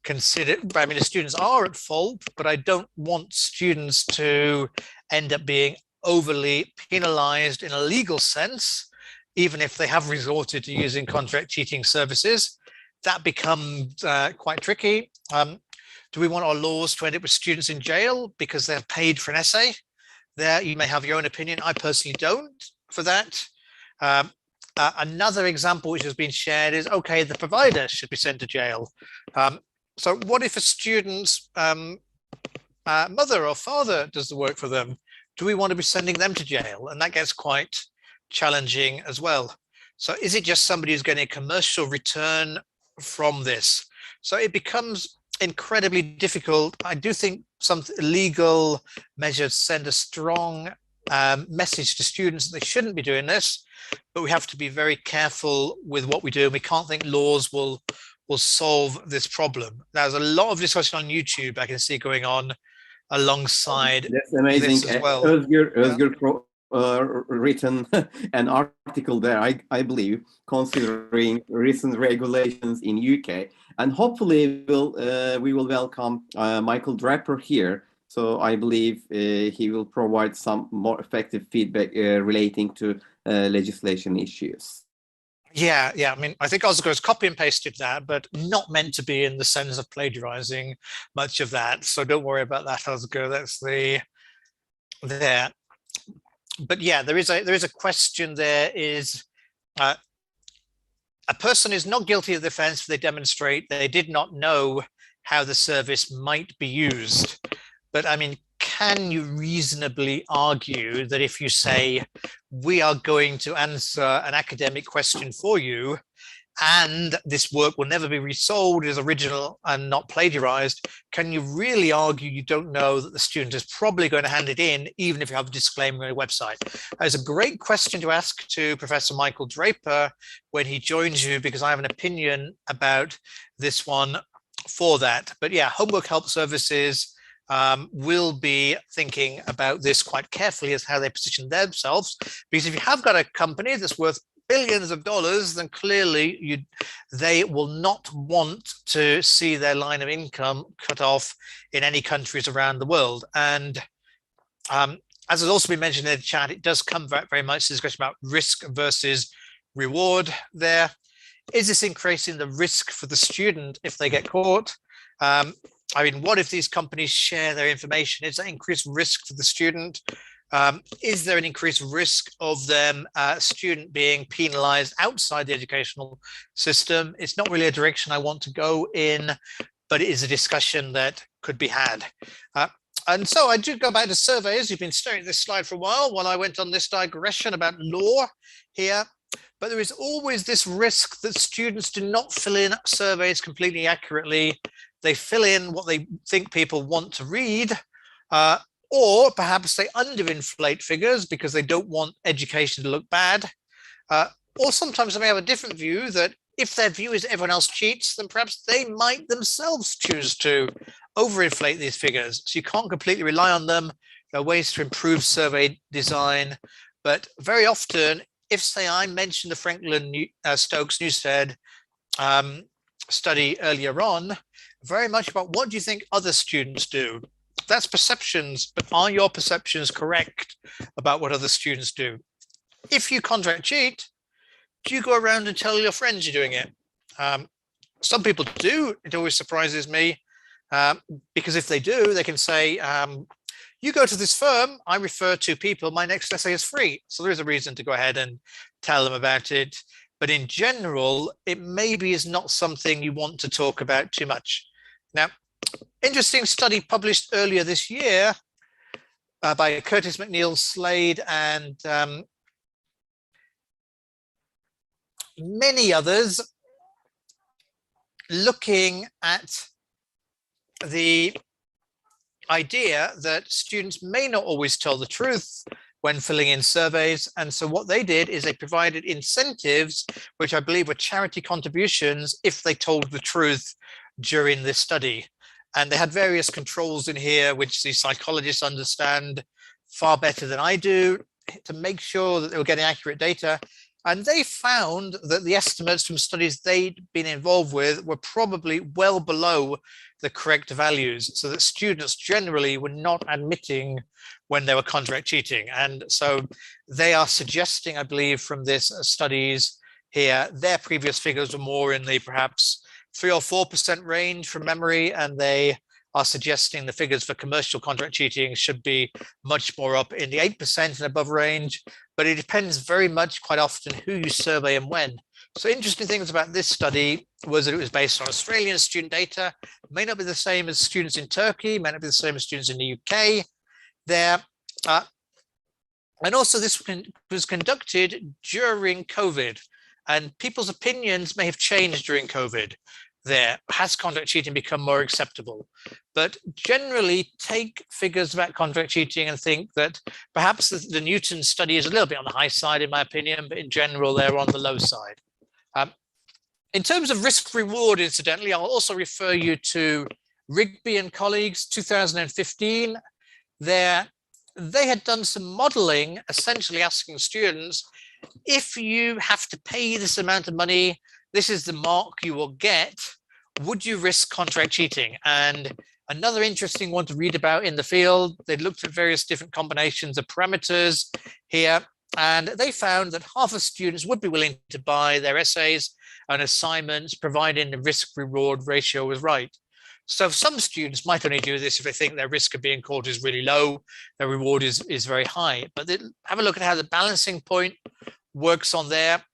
considered. I mean, the students are at fault, but I don't want students to end up being overly penalized in a legal sense, even if they have resorted to using contract cheating services. That becomes quite tricky. Do we want our laws to end up with students in jail because they're paid for an essay? There, you may have your own opinion. I personally don't for that. Another example which has been shared is, okay, the provider should be sent to jail. So what if a student's mother or father does the work for them? Do we want to be sending them to jail? And that gets quite challenging as well. So is it just somebody who's getting a commercial return from this? So it becomes incredibly difficult. I do think some legal measures send a strong message to students that they shouldn't be doing this, but we have to be very careful with what we do. We can't think laws will solve this problem. There's a lot of discussion on YouTube I can see going on alongside. That's amazing. This as well. Özgür written an article there, I believe, considering recent regulations in UK, and hopefully we will welcome Michael Draper here. So I believe he will provide some more effective feedback relating to legislation issues. Yeah. I mean, I think Oscar's copy and pasted that, but not meant to be in the sense of plagiarizing much of that. So don't worry about that, Oscar. That's there. But yeah, there is a question. There is a person is not guilty of the offense if they demonstrate they did not know how the service might be used. But I mean, can you reasonably argue that if you say, we are going to answer an academic question for you, and this work will never be resold as original and not plagiarized, can you really argue you don't know that the student is probably going to hand it in, even if you have a disclaimer on your website? That's a great question to ask to Professor Michael Draper when he joins you, because I have an opinion about this one for that. But yeah, Homework Help Services will be thinking about this quite carefully as how they position themselves, because if you have got a company that's worth billions of dollars, then clearly they will not want to see their line of income cut off in any countries around the world. And as has also been mentioned in the chat, it does come back very much to this question about risk versus reward there. Is this increasing the risk for the student if they get caught? I mean, what if these companies share their information? Is that increased risk for the student? Is there an increased risk of them student being penalized outside the educational system? It's not really a direction I want to go in, but it is a discussion that could be had. And so I do go back to surveys. You've been staring at this slide for a while I went on this digression about law here. But there is always this risk that students do not fill in surveys completely accurately. They fill in what they think people want to read, or perhaps they underinflate figures because they don't want education to look bad. Or sometimes they may have a different view that if their view is everyone else cheats, then perhaps they might themselves choose to overinflate these figures. So you can't completely rely on them. There are ways to improve survey design, but very often, if, say, I mentioned the Franklin Stokes Newstead study earlier on, very much about what do you think other students do? That's perceptions, but are your perceptions correct about what other students do? If you contract cheat, do you go around and tell your friends you're doing it? Some people do. It always surprises me, because if they do, they can say, you go to this firm, I refer to people, my next essay is free. So there is a reason to go ahead and tell them about it. But in general, it maybe is not something you want to talk about too much. Now, interesting study published earlier this year by Curtis McNeil Slade and many others, looking at the idea that students may not always tell the truth when filling in surveys. And so what they did is they provided incentives, which I believe were charity contributions, if they told the truth during this study. And they had various controls in here, which the psychologists understand far better than I do, to make sure that they were getting accurate data. And they found that the estimates from studies they'd been involved with were probably well below the correct values, so that students generally were not admitting when they were contract cheating. And so they are suggesting, I believe, from this studies here, their previous figures were more in the perhaps 3 or 4% range from memory, and they are suggesting the figures for commercial contract cheating should be much more up in the 8% and above range. But it depends very much, quite often, who you survey and when. So interesting things about this study was that it was based on Australian student data. It may not be the same as students in Turkey, may not be the same as students in the UK there. And also this was conducted during COVID, and people's opinions may have changed during COVID. There has contract cheating become more acceptable, but generally take figures about contract cheating and think that perhaps the Newton study is a little bit on the high side, in my opinion, but in general they're on the low side. In terms of risk reward, incidentally, I'll also refer you to Rigby and colleagues 2015. They had done some modeling, essentially asking students, if you have to pay this amount of money, this is the mark you will get, would you risk contract cheating? And another interesting one to read about in the field, they looked at various different combinations of parameters here, and they found that half of students would be willing to buy their essays and assignments, providing the risk-reward ratio was right. So some students might only do this if they think their risk of being caught is really low, their reward is very high. But have a look at how the balancing point works on there.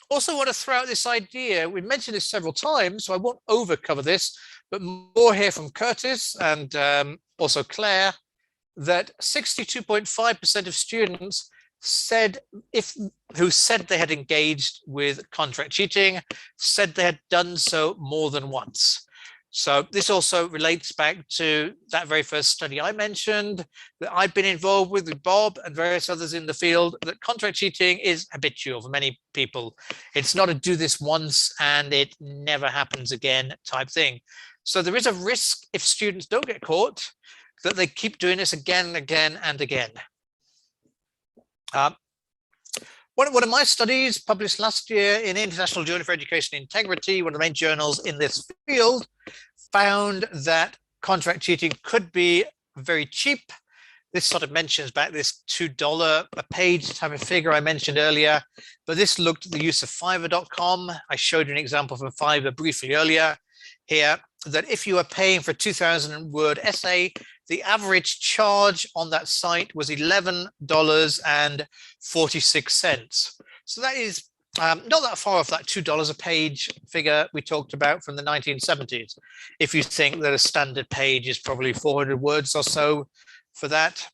Also want to throw out this idea, we mentioned this several times, so I won't overcover this, but more here from Curtis and also Claire, that 62.5% of students said, who said they had engaged with contract cheating, said they had done so more than once. So this also relates back to that very first study I mentioned that I've been involved with Bob and various others in the field, that contract cheating is habitual for many people. It's not a do this once and it never happens again type thing. So there is a risk, if students don't get caught, that they keep doing this again and again and again. One of my studies published last year in International Journal for Education Integrity, one of the main journals in this field, found that contract cheating could be very cheap. This sort of mentions back this $2 a page type of figure I mentioned earlier, but this looked at the use of Fiverr.com. I showed you an example from Fiverr briefly earlier here, that if you were paying for a 2,000 word essay, the average charge on that site was $11.46. So that is not that far off that $2 a page figure we talked about from the 1970s. If you think that a standard page is probably 400 words or so for that,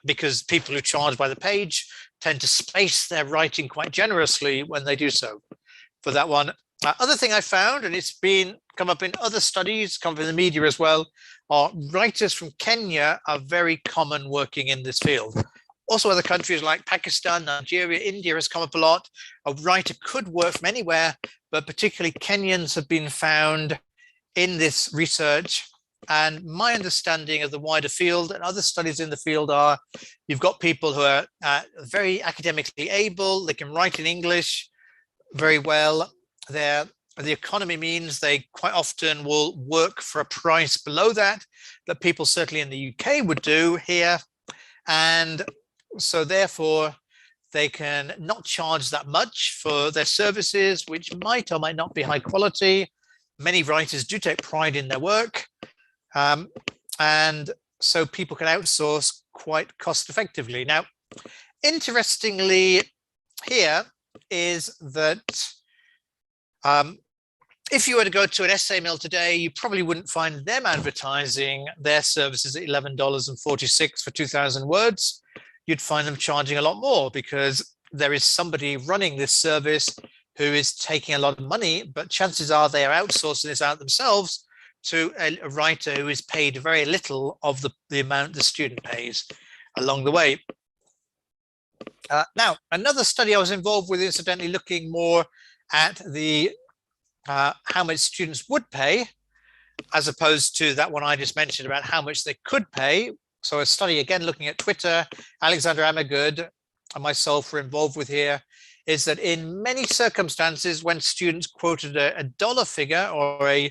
because people who charge by the page tend to space their writing quite generously when they do so. For that one, other thing I found, and it's been come up in other studies, come up in the media as well, are writers from Kenya are very common working in this field. Also other countries like Pakistan, Nigeria, India has come up a lot. A writer could work from anywhere, but particularly Kenyans have been found in this research. And my understanding of the wider field and other studies in the field are, you've got people who are very academically able, they can write in English very well. The economy means they quite often will work for a price below that people certainly in the UK would do here. And so therefore they can not charge that much for their services, which might or might not be high quality. Many writers do take pride in their work. And so people can outsource quite cost effectively. Now, interestingly here is that if you were to go to an essay mill today, you probably wouldn't find them advertising their services at $11.46 for 2,000 words. You'd find them charging a lot more because there is somebody running this service who is taking a lot of money, but chances are they are outsourcing this out themselves to a writer who is paid very little of the amount the student pays along the way. Now, another study I was involved with, incidentally, looking more at the how much students would pay, as opposed to that one I just mentioned about how much they could pay. So a study, again, looking at Twitter, Alexander Amagood and myself were involved with here, is that in many circumstances, when students quoted a dollar figure or a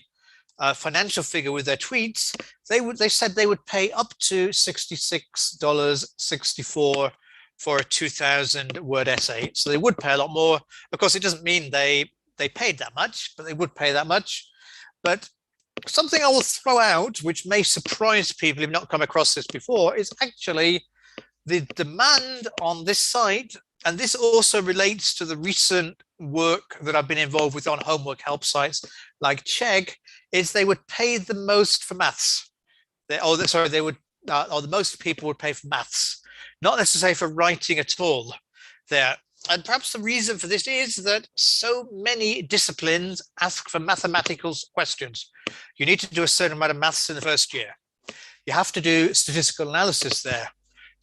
financial figure with their tweets, they said they would pay up to $66.64 for a 2,000 word essay. So they would pay a lot more. Of course, it doesn't mean they paid that much, but they would pay that much. But something I will throw out, which may surprise people who've not come across this before, is actually the demand on this site. And this also relates to the recent work that I've been involved with on homework help sites like Chegg, is they would pay the most for maths. The most people would pay for maths, not necessarily for writing at all there. And perhaps the reason for this is that so many disciplines ask for mathematical questions. You need to do a certain amount of maths in the first year. You have to do statistical analysis there.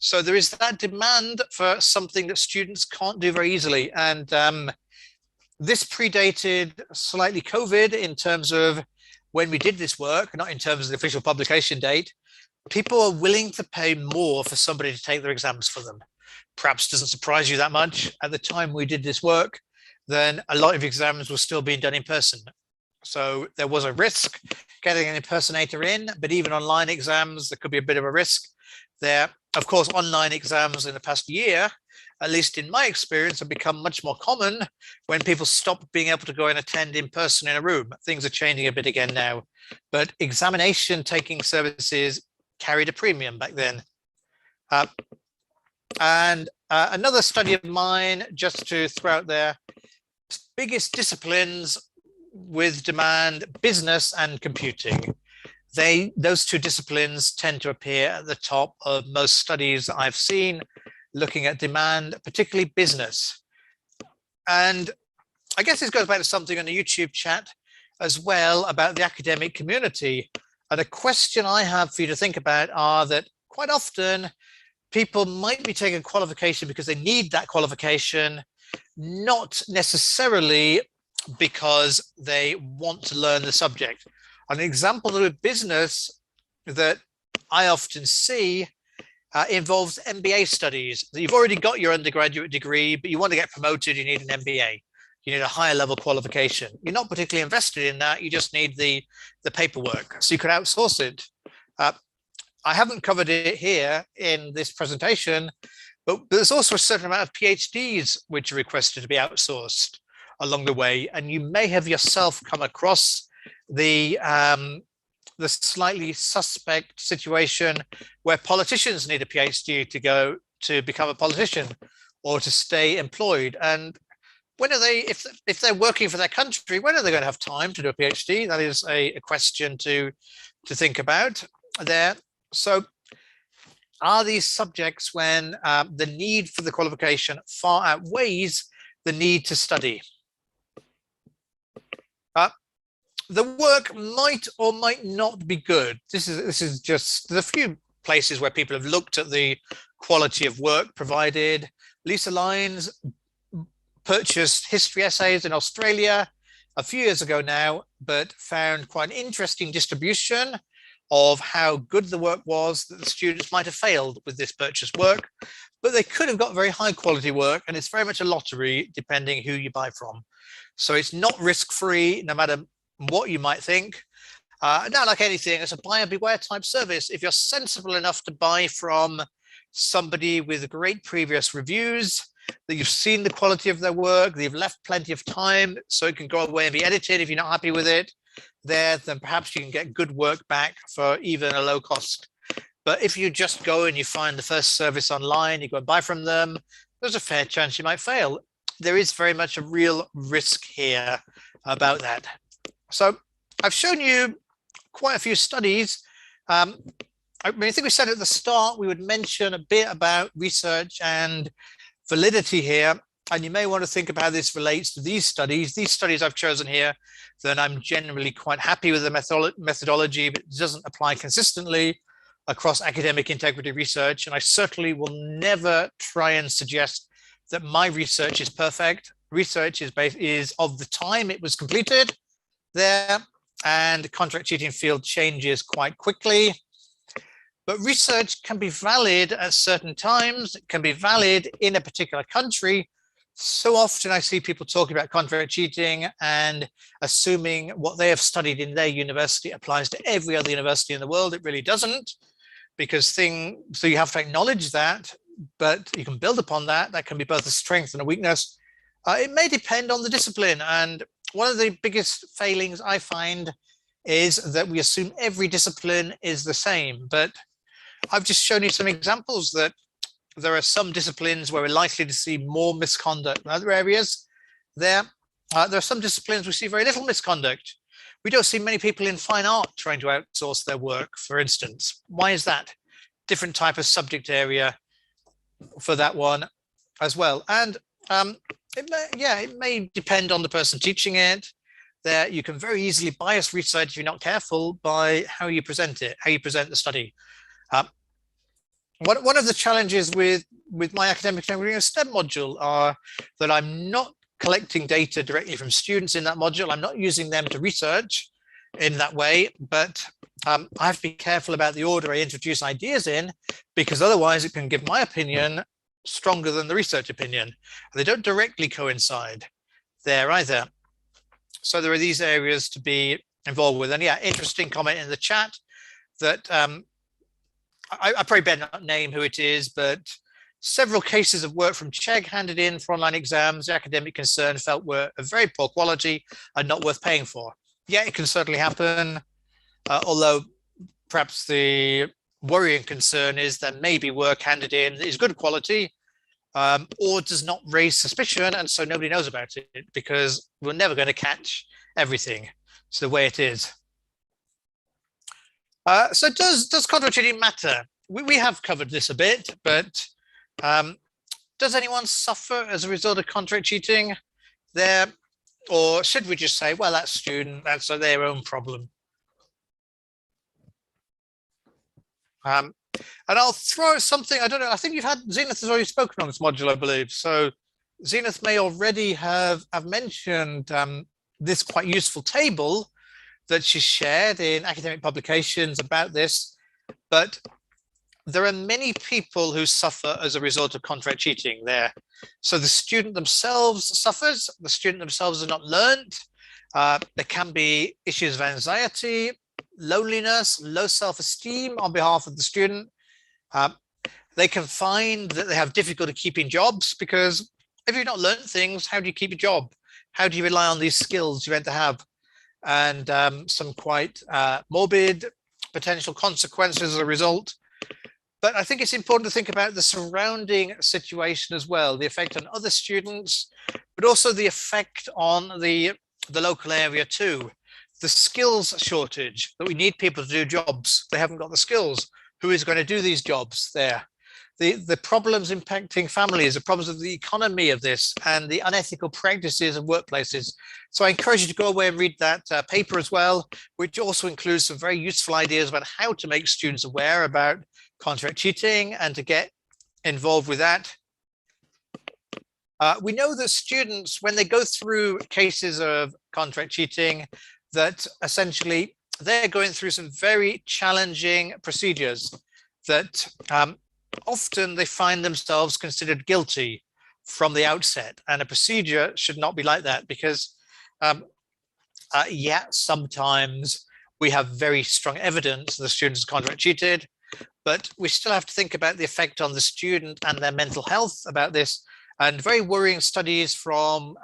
So there is that demand for something that students can't do very easily. And this predated slightly COVID in terms of when we did this work, not in terms of the official publication date. People are willing to pay more for somebody to take their exams for them. Perhaps doesn't surprise you that much. At the time we did this work, then a lot of exams were still being done in person. So there was a risk getting an impersonator in, but even online exams, there could be a bit of a risk there. Of course, online exams in the past year, at least in my experience, have become much more common when people stop being able to go and attend in person in a room. Things are changing a bit again now, but examination taking services carried a premium back then. Another study of mine, just to throw out there, biggest disciplines with demand, business and computing. Those two disciplines tend to appear at the top of most studies that I've seen looking at demand, particularly business. And I guess this goes back to something on the YouTube chat as well about the academic community. And a question I have for you to think about are that quite often people might be taking a qualification because they need that qualification, not necessarily because they want to learn the subject. An example of business that I often see involves MBA studies. You've already got your undergraduate degree, but you want to get promoted, you need an MBA. You need a higher level qualification. You're not particularly invested in that, you just need the paperwork. So you could outsource it. I haven't covered it here in this presentation, but there's also a certain amount of PhDs which are requested to be outsourced along the way. And you may have yourself come across the slightly suspect situation where politicians need a PhD to go to become a politician or to stay employed. And when are they, if they're working for their country, when are they going to have time to do a PhD? That is a question to think about there. So are these subjects when the need for the qualification far outweighs the need to study? The work might or might not be good. This is just, there's a few places where people have looked at the quality of work provided. Lisa Lyons purchased history essays in Australia a few years ago now, but found quite an interesting distribution of how good the work was that the students might have failed with this purchased work, but they could have got very high quality work, and it's very much a lottery depending who you buy from. So it's not risk-free, no matter what you might think. Now, like anything, it's a buyer beware type service. If you're sensible enough to buy from somebody with great previous reviews, that you've seen the quality of their work, that you've left plenty of time so it can go away and be edited if you're not happy with it, then perhaps you can get good work back for even a low cost. But if you just go and you find the first service online, you go and buy from them, there's a fair chance you might fail. There is very much a real risk here about that. So I've shown you quite a few studies. I think we said at the start we would mention a bit about research and validity here, and you may want to think about how this relates to these studies. These studies I've chosen here, then I'm generally quite happy with the methodology, but it doesn't apply consistently across academic integrity research. And I certainly will never try and suggest that my research is perfect. Research is of the time it was completed there. and contract cheating field changes quite quickly. But research can be valid at certain times. It can be valid in a particular country. So often I see people talking about contract cheating and assuming what they have studied in their university applies to every other university in the world. It really doesn't, because so you have to acknowledge that, but you can build upon that. That can be both a strength and a weakness. It may depend on the discipline. And one of the biggest failings I find is that we assume every discipline is the same. But I've just shown you some examples that there are some disciplines where we're likely to see more misconduct than other areas. There are some disciplines we see very little misconduct. We don't see many people in fine art trying to outsource their work, for instance. Why is that? Different type of subject area for that one as well. And it may depend on the person teaching it. There, you can very easily bias research if you're not careful by how you present it, how you present the study. One of the challenges with my academic STEM module are that I'm not collecting data directly from students in that module. I'm not using them to research in that way, but I have to be careful about the order I introduce ideas in, because otherwise it can give my opinion stronger than the research opinion. They don't directly coincide there either. So there are these areas to be involved with. And yeah, interesting comment in the chat that I probably better not name who it is, but several cases of work from Chegg handed in for online exams, the academic concern felt were of very poor quality and not worth paying for. Yeah, it can certainly happen, although perhaps the worrying concern is that maybe work handed in is good quality or does not raise suspicion, and so nobody knows about it because we're never going to catch everything. It's the way it is. So does contract cheating matter? We have covered this a bit, but does anyone suffer as a result of contract cheating there? Or should we just say, well, that student, that's their own problem? And I'll throw something, I don't know, I think Zenith has already spoken on this module, I believe. So Zenith may already have mentioned this quite useful table that she shared in academic publications about this, but there are many people who suffer as a result of contract cheating there. So the student themselves suffers, the student themselves has not learned. There can be issues of anxiety, loneliness, low self-esteem on behalf of the student. They can find that they have difficulty keeping jobs because if you've not learned things, how do you keep a job? How do you rely on these skills you're meant to have? And some quite morbid potential consequences as a result. But I think it's important to think about the surrounding situation as well, the effect on other students, but also the effect on the local area too. The skills shortage, that we need people to do jobs. They haven't got the skills. Who is going to do these jobs there? The problems impacting families, the problems of the economy of this, and the unethical practices of workplaces. So I encourage you to go away and read that paper as well, which also includes some very useful ideas about how to make students aware about contract cheating and to get involved with that. We know that students, when they go through cases of contract cheating, that essentially they're going through some very challenging procedures that often they find themselves considered guilty from the outset, and a procedure should not be like that because sometimes we have very strong evidence the students contract cheated, but we still have to think about the effect on the student and their mental health about this. And very worrying studies from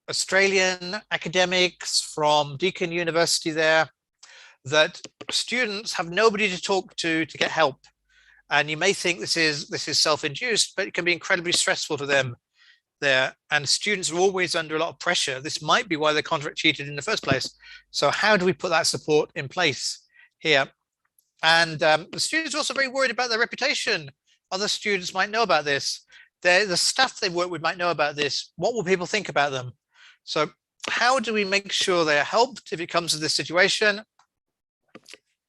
Australian academics, from Deakin University there, that students have nobody to talk to get help. And you may think this is self-induced, but it can be incredibly stressful to them there. And students are always under a lot of pressure. This might be why they contract cheated in the first place. So how do we put that support in place here? And the students are also very worried about their reputation. Other students might know about this. The staff they work with might know about this. What will people think about them? So how do we make sure they are helped if it comes to this situation?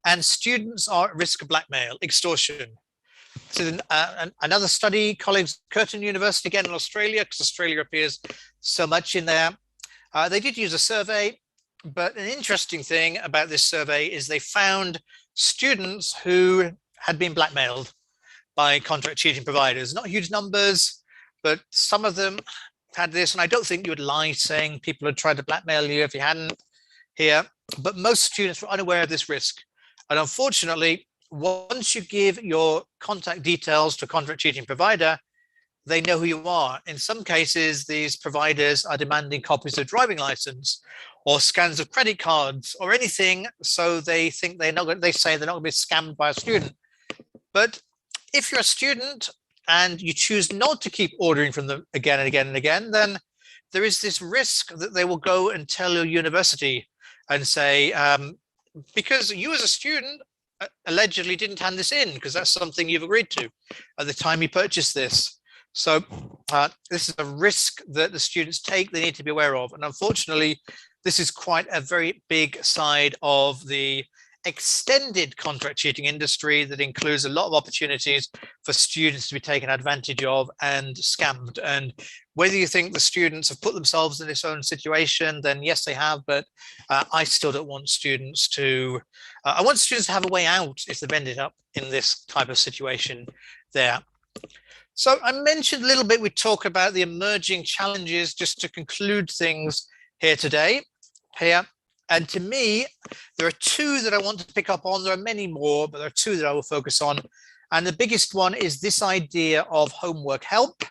And students are at risk of blackmail, extortion. So another study, colleagues at Curtin University, again in Australia, because Australia appears so much in there. They did use a survey, But an interesting thing about this survey is they found students who had been blackmailed by contract cheating providers. Not huge numbers, but some of them had this. And I don't think you would lie saying people had tried to blackmail you if you hadn't here. But most students were unaware of this risk. And unfortunately, once you give your contact details to a contract cheating provider, they know who you are. In some cases, these providers are demanding copies of driving license or scans of credit cards or anything, so they think they're not. They say they're not going to be scammed by a student. But if you're a student and you choose not to keep ordering from them again and again and again, then there is this risk that they will go and tell your university and say, because you as a student allegedly didn't hand this in because that's something you've agreed to at the time you purchased this. So this is a risk that the students take, they need to be aware of. And unfortunately, this is quite a very big side of the extended contract cheating industry that includes a lot of opportunities for students to be taken advantage of and scammed. And whether you think the students have put themselves in this own situation, then yes, they have, but I still don't want students to, I want students to have a way out if they've ended up in this type of situation there. So I mentioned a little bit, we talk about the emerging challenges just to conclude things here today. And to me, there are two that I want to pick up on. There are many more, but there are two that I will focus on. And the biggest one is this idea of homework help.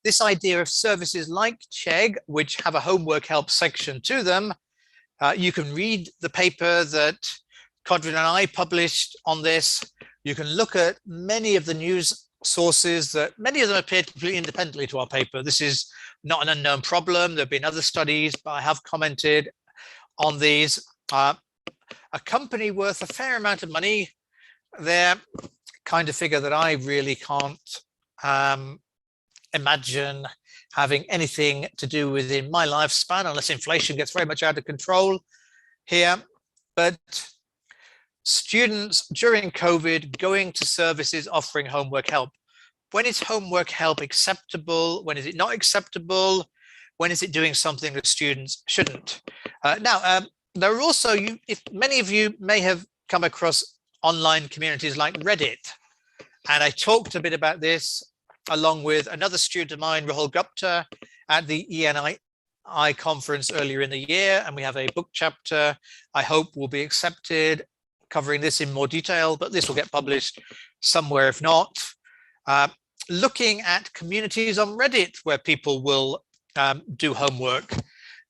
This idea of services like Chegg, which have a homework help section to them. You can read the paper that Codrin and I published on this. You can look at many of the news sources that many of them appeared completely independently to our paper. This is not an unknown problem. There have been other studies, but I have commented on these. A company worth a fair amount of money, they're kind of figure that I really can't imagine having anything to do within my lifespan unless inflation gets very much out of control here. But students during COVID going to services offering homework help. When is homework help acceptable? When is it not acceptable? When is it doing something that students shouldn't? Now, there are also, if many of you may have come across online communities like Reddit, and I talked a bit about this along with another student of mine, Rahul Gupta, at the ENI conference earlier in the year, and we have a book chapter I hope will be accepted covering this in more detail, but this will get published somewhere if not. Looking at communities on Reddit where people will do homework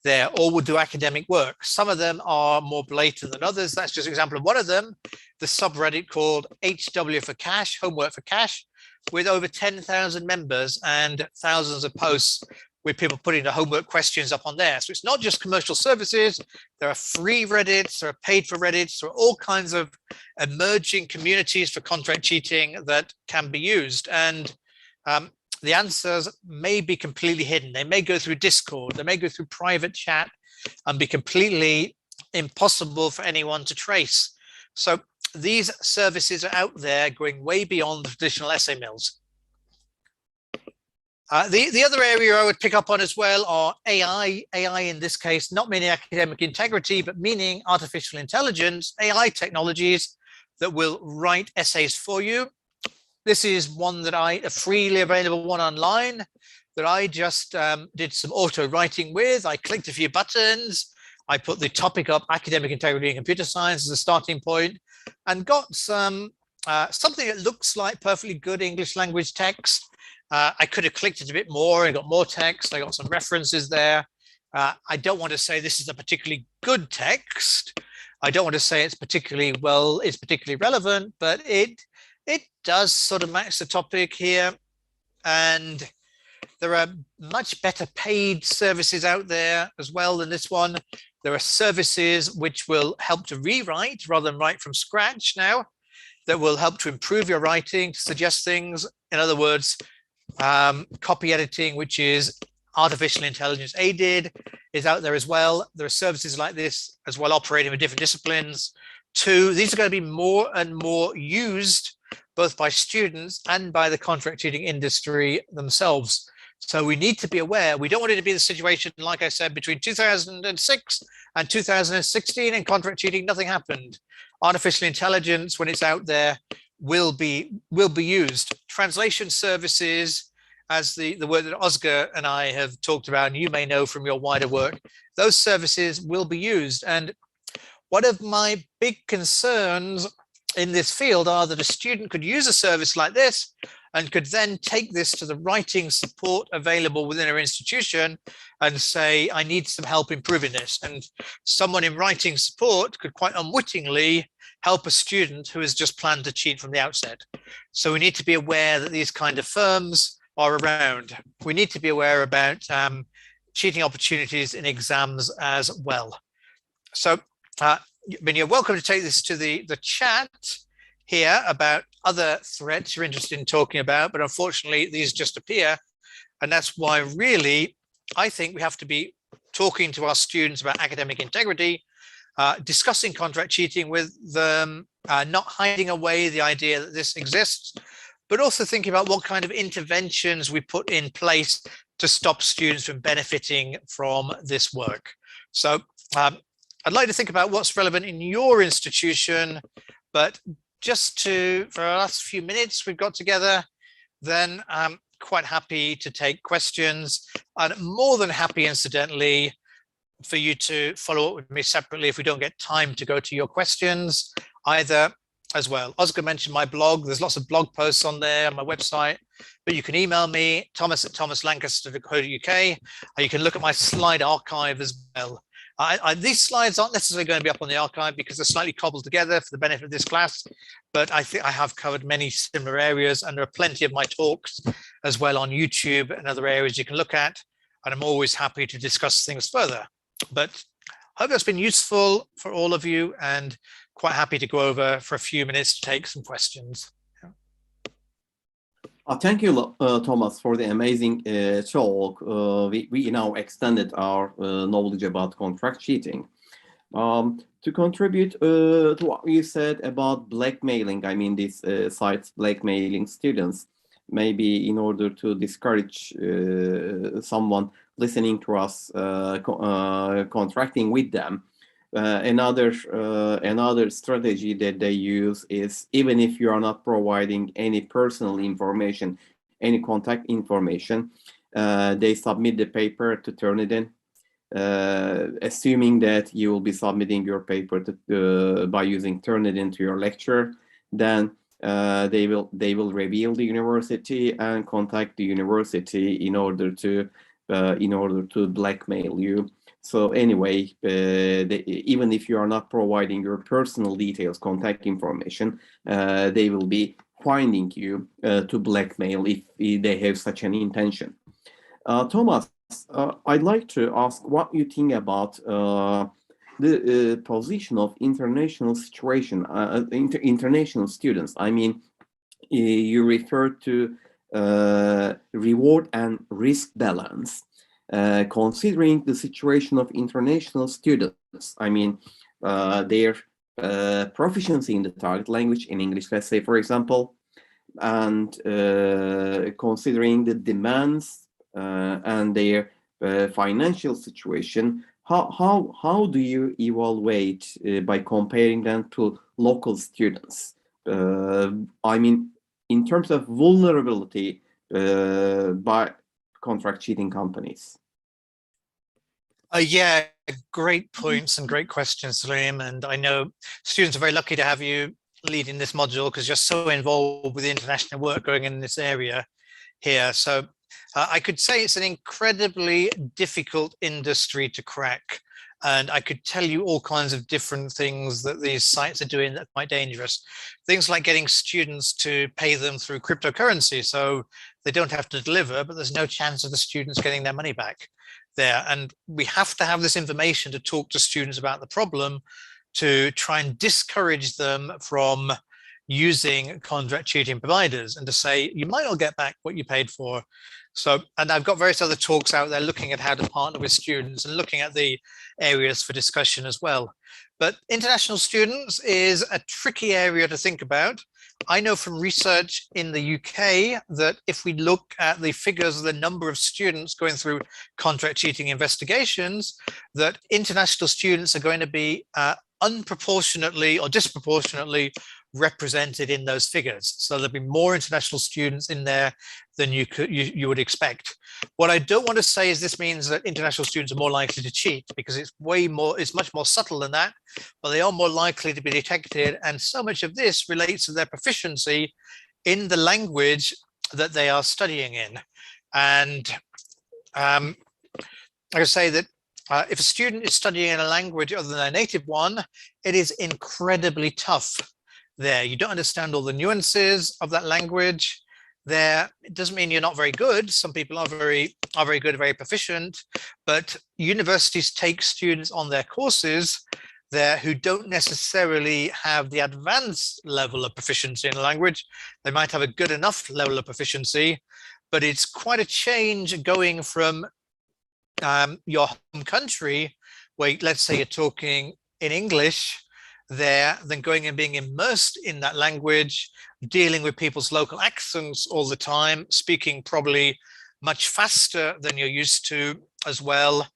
there or will do academic work. Some of them are more blatant than others. That's just an example of one of them, the subreddit called HW for Cash, Homework for Cash, with over 10,000 members and thousands of posts with people putting the homework questions up on there. So it's not just commercial services. There are free Reddits, there are paid for Reddits, there are all kinds of emerging communities for contract cheating that can be used. And the answers may be completely hidden. They may go through Discord, they may go through private chat and be completely impossible for anyone to trace. So these services are out there going way beyond the traditional essay mills. The other area I would pick up on as well are AI. AI in this case, not meaning academic integrity, but meaning artificial intelligence, AI technologies that will write essays for you. This is one that a freely available one online that I just did some auto writing with. I clicked a few buttons. I put the topic up, academic integrity and computer science, as a starting point, and got some something that looks like perfectly good English language text. I could have clicked it a bit more and got more text. I got some references there. I don't want to say this is a particularly good text. I don't want to say it's particularly relevant, but it does sort of match the topic here. And there are much better paid services out there as well than this one. There are services which will help to rewrite rather than write from scratch now, that will help to improve your writing, to suggest things. In other words, copy editing, which is artificial intelligence aided, is out there as well. There are services like this as well operating with different disciplines. These are going to be more and more used both by students and by the contract cheating industry themselves. So we need to be aware. We don't want it to be the situation, like I said, between 2006 and 2016 in contract cheating, nothing happened. Artificial intelligence, when it's out there, will be used. Translation services, as the word that Oscar and I have talked about, and you may know from your wider work, those services will be used. And one of my big concerns in this field are that a student could use a service like this and could then take this to the writing support available within our institution and say, I need some help improving this. And someone in writing support could quite unwittingly help a student who has just planned to cheat from the outset. So we need to be aware that these kind of firms are around. We need to be aware about cheating opportunities in exams as well. So you're welcome to take this to the chat here about other threats you're interested in talking about, but unfortunately these just appear. And that's why really, I think we have to be talking to our students about academic integrity, discussing contract cheating with them, not hiding away the idea that this exists, but also thinking about what kind of interventions we put in place to stop students from benefiting from this work. So I'd like to think about what's relevant in your institution, but just for our last few minutes we've got together, then I'm quite happy to take questions, and more than happy, incidentally, for you to follow up with me separately if we don't get time to go to your questions either as well. Oscar mentioned my blog. There's lots of blog posts on there on my website, but you can email me, thomas@thomaslancaster.co.uk, or you can look at my slide archive as well. These slides aren't necessarily going to be up on the archive because they're slightly cobbled together for the benefit of this class, but I think I have covered many similar areas, and there are plenty of my talks as well on YouTube and other areas you can look at, and I'm always happy to discuss things further. But I hope that's been useful for all of you, and quite happy to go over for a few minutes to take some questions. Thank you, Thomas, for the amazing talk. We now extended our knowledge about contract cheating. To contribute to what you said about blackmailing, I mean, these sites blackmailing students, maybe in order to discourage someone listening to us contracting with them. Another strategy that they use is, even if you are not providing any personal information, any contact information, they submit the paper to Turnitin, assuming that you will be submitting your paper by using Turnitin to your lecturer. Then they will reveal the university and contact the university in order to blackmail you. So anyway, even if you are not providing your personal details, contact information, they will be finding you to blackmail if they have such an intention. Thomas, I'd like to ask what you think about the position of international international students. I mean, you referred to reward and risk balance. Considering the situation of international students, I mean, their proficiency in the target language, in English, let's say, for example, and considering the demands and their financial situation, how do you evaluate by comparing them to local students? I mean, in terms of vulnerability by contract cheating companies. Yeah, great points and great questions, Salim. And I know students are very lucky to have you leading this module because you're so involved with the international work going in this area here. So I could say it's an incredibly difficult industry to crack. And I could tell you all kinds of different things that these sites are doing that are quite dangerous. Things like getting students to pay them through cryptocurrency. So they don't have to deliver, but there's no chance of the students getting their money back there. And we have to have this information to talk to students about the problem, to try and discourage them from using contract cheating providers, and to say you might not get back what you paid for. So, and I've got various other talks out there looking at how to partner with students and looking at the areas for discussion as well. But international students is a tricky area to think about. I know from research in the UK that if we look at the figures of the number of students going through contract cheating investigations, that international students are going to be unproportionately or disproportionately represented in those figures. So there'll be more international students in there than you would expect. What I don't want to say is this means that international students are more likely to cheat, because it's much more subtle than that, but they are more likely to be detected. And so much of this relates to their proficiency in the language that they are studying in. And I would say that if a student is studying in a language other than their native one, it is incredibly tough there. You don't understand all the nuances of that language there. It doesn't mean you're not very good. Some people are very good, very proficient, but universities take students on their courses there who don't necessarily have the advanced level of proficiency in the language. They might have a good enough level of proficiency, but it's quite a change going from your home country, where let's say you're talking in English there, than going and being immersed in that language, dealing with people's local accents all the time, speaking probably much faster than you're used to as well,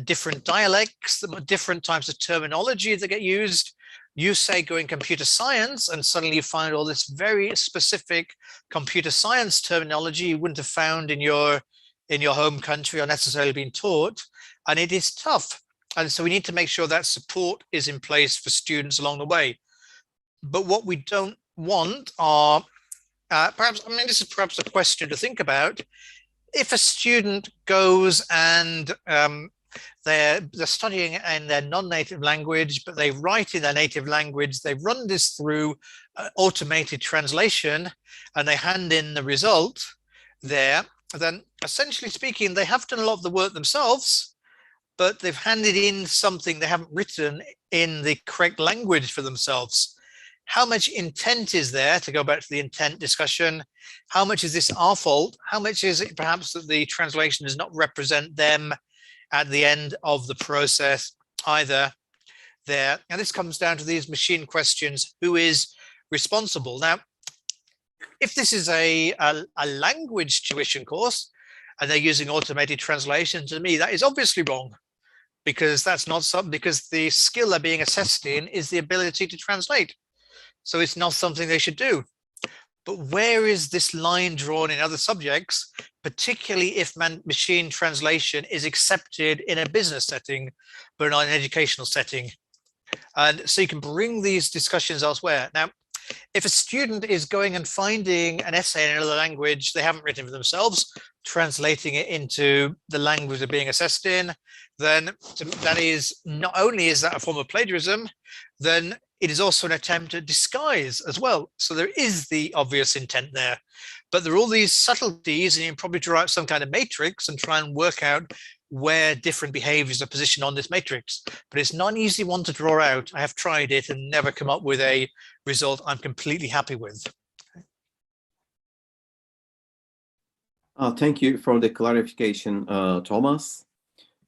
different dialects, different types of terminology that get used. You say go in computer science and suddenly you find all this very specific computer science terminology you wouldn't have found in your home country or necessarily been taught, and it is tough. And so we need to make sure that support is in place for students along the way. But what we don't want are, this is perhaps a question to think about. If a student goes and they're studying in their non-native language, but they write in their native language, they run this through automated translation, and they hand in the result there, then essentially speaking, they have done a lot of the work themselves, but they've handed in something they haven't written in the correct language for themselves. How much intent is there, to go back to the intent discussion? How much is this our fault? How much is it perhaps that the translation does not represent them at the end of the process either there? And this comes down to these machine questions: who is responsible? Now, if this is a language tuition course and they're using automated translation, to me, that is obviously wrong, because that's not something, because the skill they're being assessed in is the ability to translate. So it's not something they should do. But where is this line drawn in other subjects, particularly if machine translation is accepted in a business setting, but not an educational setting? And so you can bring these discussions elsewhere. Now, if a student is going and finding an essay in another language they haven't written for themselves, translating it into the language they're being assessed in, then that is, not only is that a form of plagiarism, then it is also an attempt at disguise as well. So there is the obvious intent there, but there are all these subtleties, and you can probably draw out some kind of matrix and try and work out where different behaviors are positioned on this matrix. But it's not an easy one to draw out. I have tried it and never come up with a result I'm completely happy with. Thank you for the clarification, Thomas.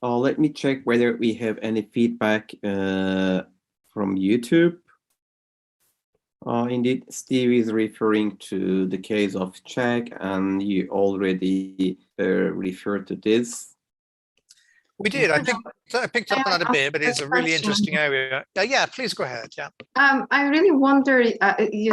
Let me check whether we have any feedback from YouTube. Indeed, Steve is referring to the case of Czech, and you already referred to this. We did. I picked up on that a bit, but it's a really interesting area. Yeah, please go ahead. Yeah. I really wonder.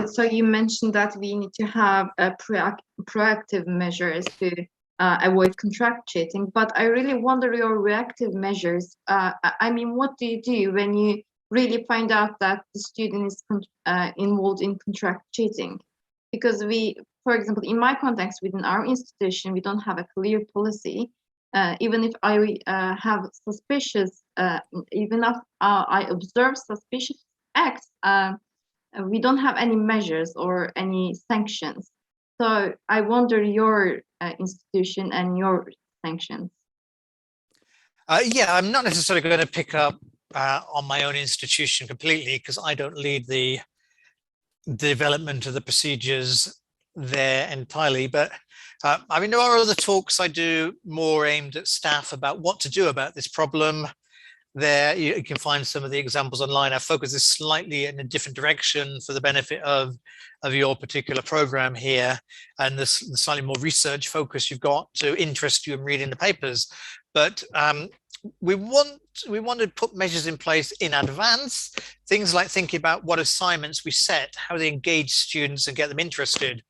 So you mentioned that we need to have proactive measures to avoid contract cheating, but I really wonder your reactive measures. I mean, what do you do when you really find out that the student is involved in contract cheating? Because we, for example, in my context within our institution, we don't have a clear policy. Even if I have suspicious, even if I observe suspicious acts, we don't have any measures or any sanctions. So I wonder your institution and your sanctions. Yeah, I'm not necessarily going to pick up on my own institution completely, because I don't lead the development of the procedures there entirely. But I mean, there are other talks I do more aimed at staff about what to do about this problem. There you can find some of the examples online. Our focus is slightly in a different direction for the benefit of your particular program here, and the slightly more research focus you've got to interest you in reading the papers. But we want to put measures in place in advance, things like thinking about what assignments we set, how they engage students and get them interested.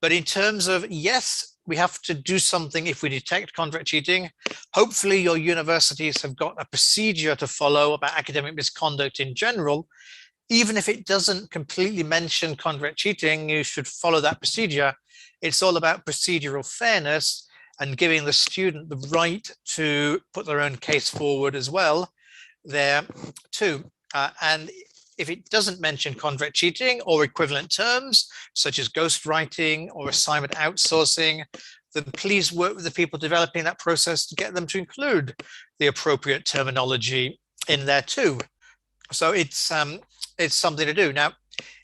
But in terms of, yes, we have to do something if we detect contract cheating. Hopefully your universities have got a procedure to follow about academic misconduct in general. Even if it doesn't completely mention contract cheating, you should follow that procedure. It's all about procedural fairness and giving the student the right to put their own case forward as well there too. And if it doesn't mention contract cheating or equivalent terms, such as ghostwriting or assignment outsourcing, then please work with the people developing that process to get them to include the appropriate terminology in there too. So it's something to do. Now,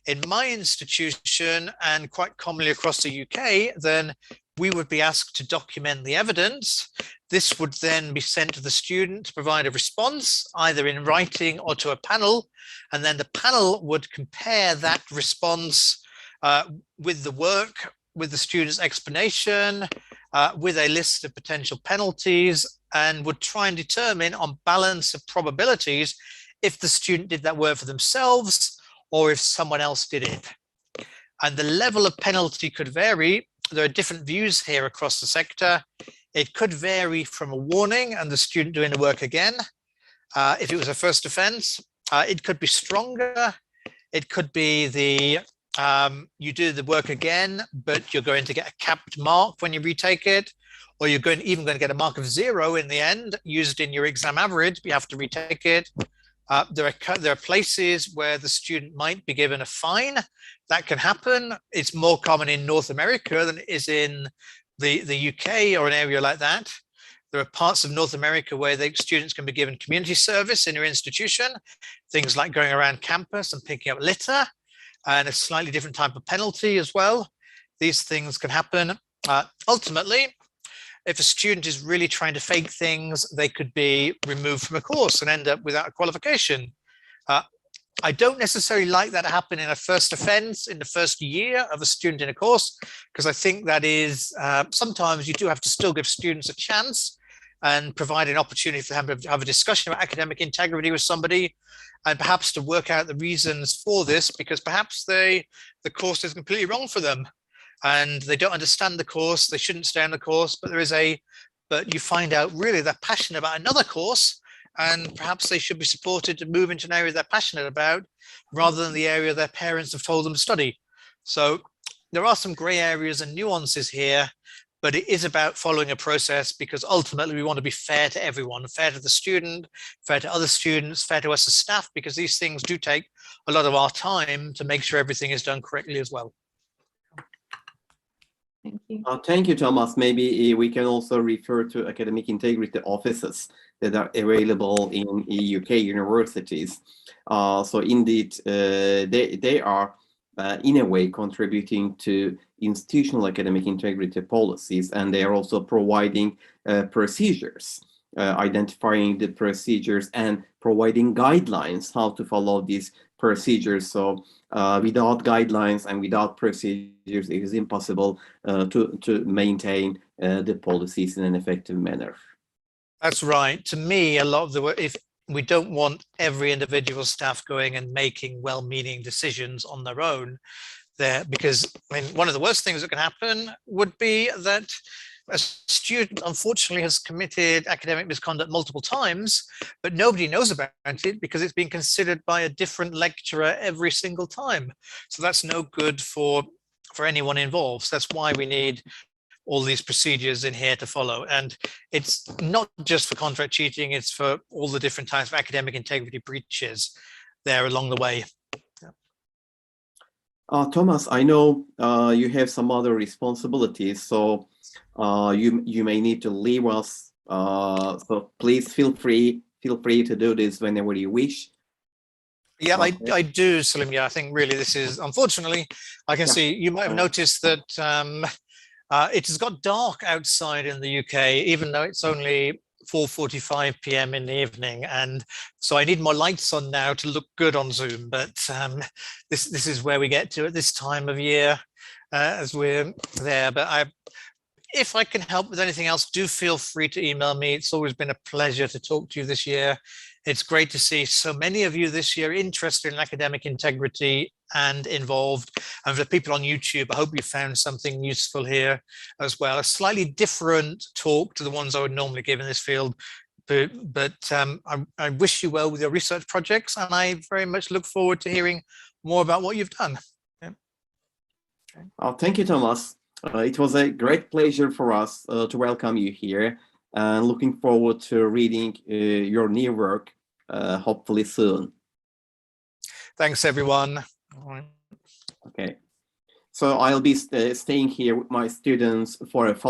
in my institution and quite commonly across the UK, then we would be asked to document the evidence. This would then be sent to the student to provide a response, either in writing or to a panel. And then the panel would compare that response with the work, with the student's explanation, with a list of potential penalties, and would try and determine on balance of probabilities if the student did that work for themselves or if someone else did it. And the level of penalty could vary. There are different views here across the sector. It could vary from a warning and the student doing the work again. If it was a first offense, it could be stronger. It could be the you do the work again, but you're going to get a capped mark when you retake it, or you're even going to get a mark of 0 in the end used in your exam average, but you have to retake it. There are places where the student might be given a fine. That can happen. It's more common in North America than it is in the UK or an area like that. There are parts of North America where the students can be given community service in your institution, things like going around campus and picking up litter, and a slightly different type of penalty as well. These things can happen. Ultimately, if a student is really trying to fake things, they could be removed from a course and end up without a qualification. I don't necessarily like that to happen in a first offense in the first year of a student in a course, because I think that is sometimes you do have to still give students a chance and provide an opportunity for them to have a discussion about academic integrity with somebody, and perhaps to work out the reasons for this, because perhaps the course is completely wrong for them and they don't understand the course, they shouldn't stay on the course, but you find out really they're passionate about another course, and perhaps they should be supported to move into an area they're passionate about rather than the area their parents have told them to study. So there are some gray areas and nuances here, but it is about following a process, because ultimately we want to be fair to everyone, fair to the student, fair to other students, fair to us as staff, because these things do take a lot of our time to make sure everything is done correctly as well. Thank you. Thank you, Thomas. Maybe we can also refer to academic integrity offices that are available in UK universities. So indeed, they are in a way contributing to institutional academic integrity policies, and they are also providing procedures, identifying the procedures and providing guidelines how to follow these procedures. So without guidelines and without procedures, it is impossible to maintain the policies in an effective manner. That's right. To me, a lot of the work, if we don't want every individual staff going and making well-meaning decisions on their own there, because I mean, one of the worst things that can happen would be that a student unfortunately has committed academic misconduct multiple times, but nobody knows about it because it's being considered by a different lecturer every single time. So that's no good for anyone involved. So that's why we need all these procedures in here to follow. And it's not just for contract cheating, it's for all the different types of academic integrity breaches there along the way. Thomas, I know you have some other responsibilities, so you may need to leave us. So please feel free to do this whenever you wish. Yeah, Okay. I do, Salim. Yeah, I think really this is, unfortunately, I can Yeah. see, you might have noticed that it has got dark outside in the UK, even though it's only 4:45 p.m. in the evening. And so I need my lights on now to look good on Zoom. But this is where we get to at this time of year as we're there. But if I can help with anything else, do feel free to email me. It's always been a pleasure to talk to you this year. It's great to see so many of you this year interested in academic integrity and involved. And for the people on YouTube, I hope you found something useful here as well. A slightly different talk to the ones I would normally give in this field. But I wish you well with your research projects, and I very much look forward to hearing more about what you've done. Yeah. Okay. Thank you, Thomas. It was a great pleasure for us to welcome you here, and looking forward to reading your new work, hopefully soon. Thanks, everyone. Okay. So I'll be staying here with my students for a follow